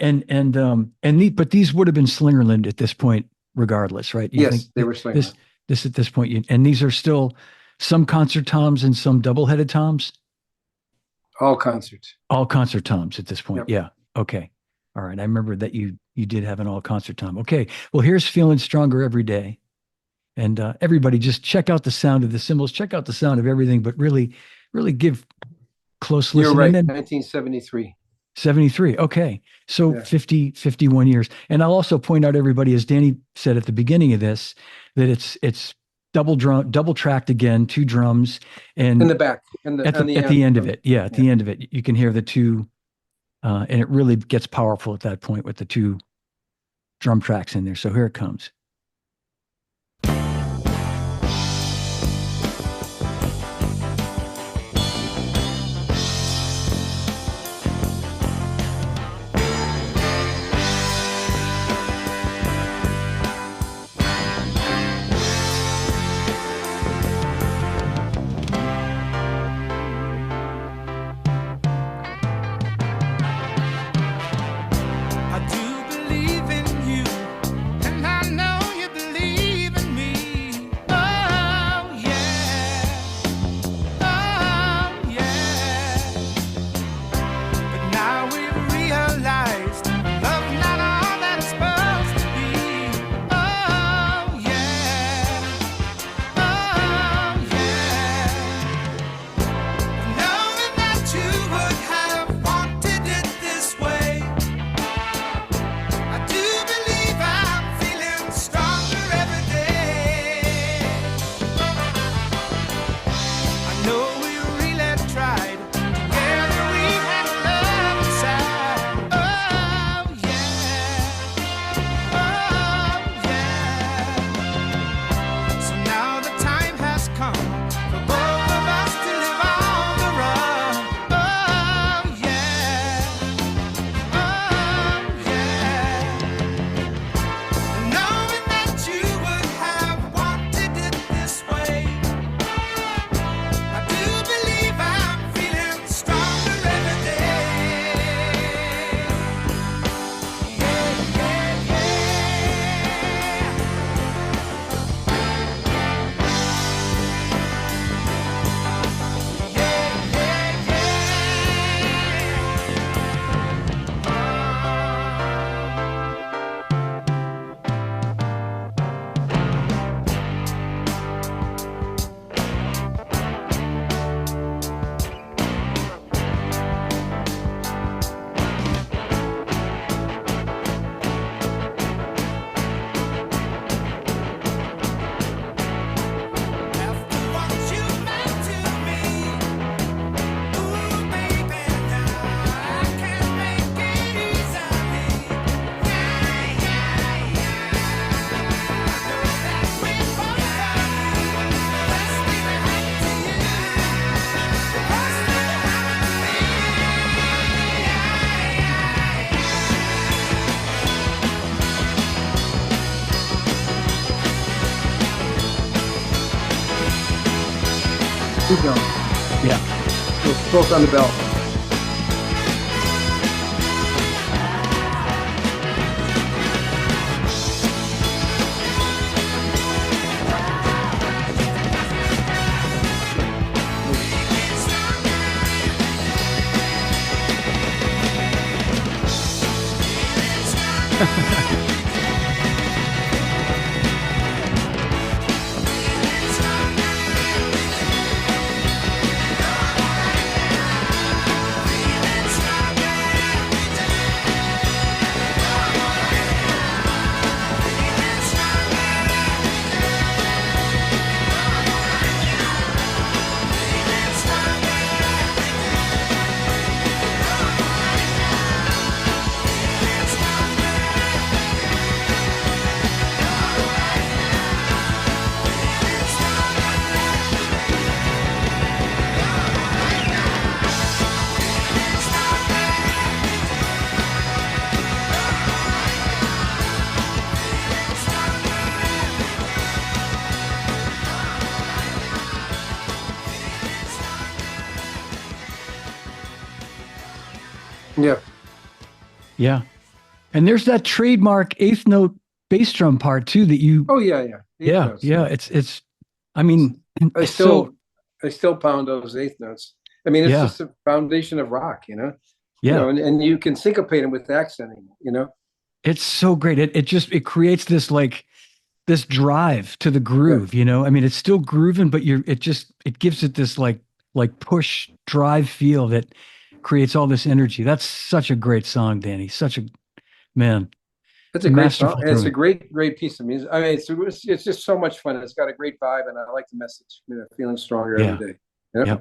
A: But these would have been Slingerland at this point, regardless, right? You think
B: Yes, they were slaying.
A: this at this point, and these are still some concert toms and some double-headed toms?
B: All concerts.
A: All concert toms at this point.
B: Yep.
A: Yeah. Okay. All right. I remember that you did have an all concert tom. Okay. Well, here's Feeling Stronger Every Day. And everybody just check out the sound of the cymbals, check out the sound of everything, but really, really give close
B: You're
A: listen.
B: right.
A: And then
B: 1973.
A: 73. Okay. So
B: Yeah.
A: 51 years. And I'll also point out, everybody, as Danny said at the beginning of this, that it's double tracked again, two drums, and
B: In the back,
A: at the end of it. Yeah. At the end of it, you can hear the two, and it really gets powerful at that point with the two drum tracks in there. So here it comes.
C: I do believe in you, and I know you believe in me. Oh yeah, oh yeah. But now we've realized love's not all that it's supposed to be. Oh yeah, oh yeah. Knowing that you would have wanted it this way. I do believe I'm feeling stronger every day. I know we really tried. Together we had love inside. Oh yeah, oh yeah. So now the time has come for both of us to live on the run. Oh yeah, oh yeah. Knowing that you would have wanted it this way. I do believe I'm feeling stronger every day. Yeah, yeah, After what you meant to me, ooh baby, now I can't make it easily. Yeah, yeah, yeah. I know that we both love you. Let's leave it up to you. Let's leave it up to me.
B: Keep going.
A: Yeah.
B: We're both on the belt. Yeah.
A: Yeah. And there's that trademark eighth note bass drum part too that you,
B: Oh yeah, yeah. Eighth
A: yeah,
B: notes.
A: yeah. I mean,
B: I
A: it's so,
B: still I still pound those eighth notes. I mean, it's
A: yeah,
B: just a foundation of rock, you know.
A: yeah.
B: And you can syncopate them with accenting, you know.
A: It's so great. It creates this like this drive to the
B: Yeah,
A: groove, you know? I mean, it's still grooving, but it gives it this like push drive feel that creates all this energy. That's such a great song, Danny. Such a man,
B: it's a great song.
A: masterful
B: And it's a
A: doing.
B: great piece of music. I mean, it's just so much fun. It's got a great vibe, and I like the message. Feeling stronger every
A: Yeah.
B: day. Yeah,
A: Yeah.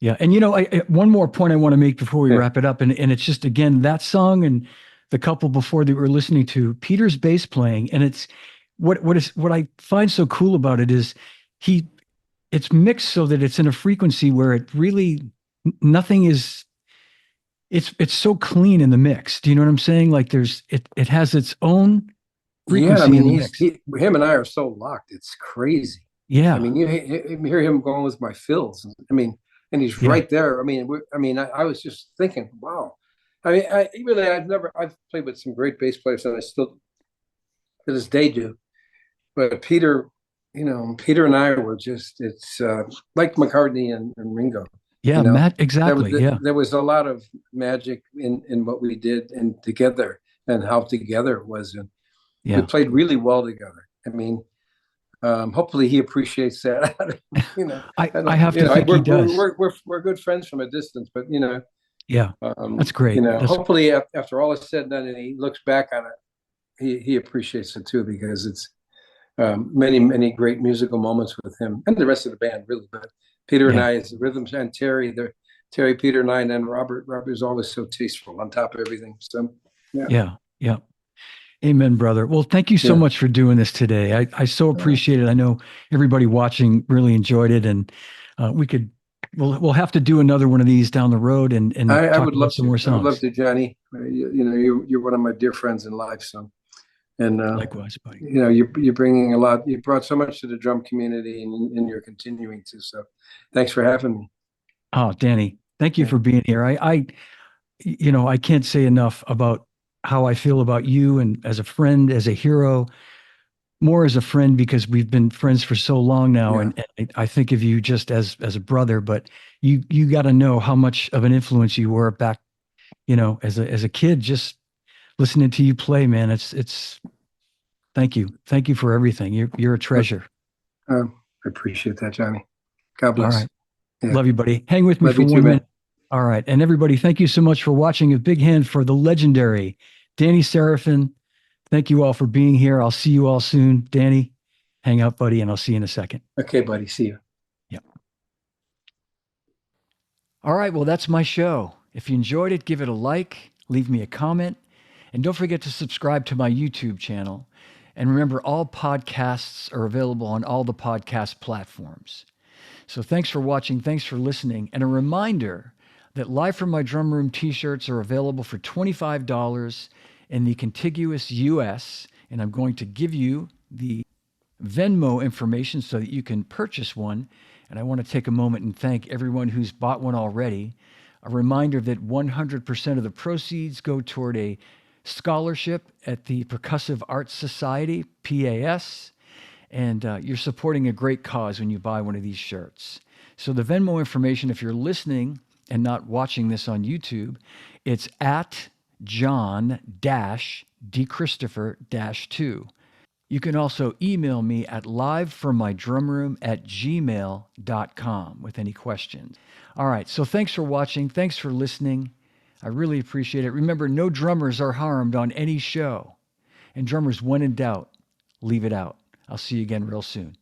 A: Yeah. And one more point I want to make before we
B: yeah,
A: wrap it up. And it's just again that song and the couple before that we were listening to, Peter's bass playing. And it's what I find so cool about it is he it's mixed so that it's in a frequency where it really nothing is it's so clean in the mix. Do you know what I'm saying? Like it has its own
B: yeah. I
A: frequency in
B: mean,
A: the mix.
B: him and I are so locked. It's crazy. I
A: Yeah.
B: mean, you hear him going with my fills. I mean, and he's
A: Yeah.
B: right there. I was just thinking, wow. I've played with some great bass players, and I still to this day do. But Peter, Peter and I were just, it's like McCartney and Ringo,
A: Yeah,
B: you know,
A: Matt, exactly. Yeah.
B: there was a lot of magic in what we did and together and how together it was. And we
A: Yeah.
B: played really well together. I mean, hopefully he appreciates that. I
A: I
B: don't,
A: have to think he does.
B: we're good friends from a distance, but
A: Yeah. That's great. That's
B: hopefully after all is said and done, and he looks back on it, he appreciates it too, because it's many great musical moments with him and the rest of the band, really. But Peter and
A: yeah.
B: I, as the rhythms, and Terry, Peter, and I, and then Robert. Robert is always so tasteful on top of everything. So, yeah,
A: Yeah. Yeah. Amen, brother. Well, thank you so
B: yeah.
A: much for doing this today. I so appreciate it. I know everybody watching really enjoyed it, and we'll have to do another one of these down the road and
B: I
A: talk
B: would
A: about
B: love
A: some
B: to.
A: more
B: I would love
A: songs.
B: to, Johnny. You're one of my dear friends in life. So, and
A: Likewise, buddy.
B: you're bringing a lot. You brought so much to the drum community, and you're continuing to. So, thanks for having me.
A: Oh, Danny, thank you
B: Yeah.
A: for being here. I can't say enough about how I feel about you and as a friend, as a hero, more as a friend because we've been friends for so long now.
B: Yeah.
A: And I think of you just as a brother, but you got to know how much of an influence you were back, as a kid, just listening to you play, man. It's thank you. Thank you for everything. You're a treasure.
B: I appreciate that, Johnny. God
A: All
B: bless.
A: right.
B: Yeah.
A: Love you, buddy. Hang with me
B: Love
A: for
B: you too,
A: 1 minute.
B: man.
A: All right. And everybody, thank you so much for watching. A big hand for the legendary Danny Seraphine. Thank you all for being here. I'll see you all soon. Danny, hang out, buddy, and I'll see you in a second.
B: Okay, buddy. See you.
A: Yep. All right. Well, that's my show. If you enjoyed it, give it a like, leave me a comment, and don't forget to subscribe to my YouTube channel. And remember, all podcasts are available on all the podcast platforms. So thanks for watching. Thanks for listening. And a reminder that Live from My Drum Room t-shirts are available for $25 in the contiguous US. And I'm going to give you the Venmo information so that you can purchase one. And I want to take a moment and thank everyone who's bought one already. A reminder that 100% of the proceeds go toward a scholarship at the Percussive Arts Society, PAS. And you're supporting a great cause when you buy one of these shirts. So the Venmo information, if you're listening and not watching this on YouTube, it's at John-DChristopher-2. You can also email me at livefrommydrumroom@gmail.com with any questions. All right, so thanks for watching. Thanks for listening. I really appreciate it. Remember, no drummers are harmed on any show. And drummers, when in doubt, leave it out. I'll see you again real soon.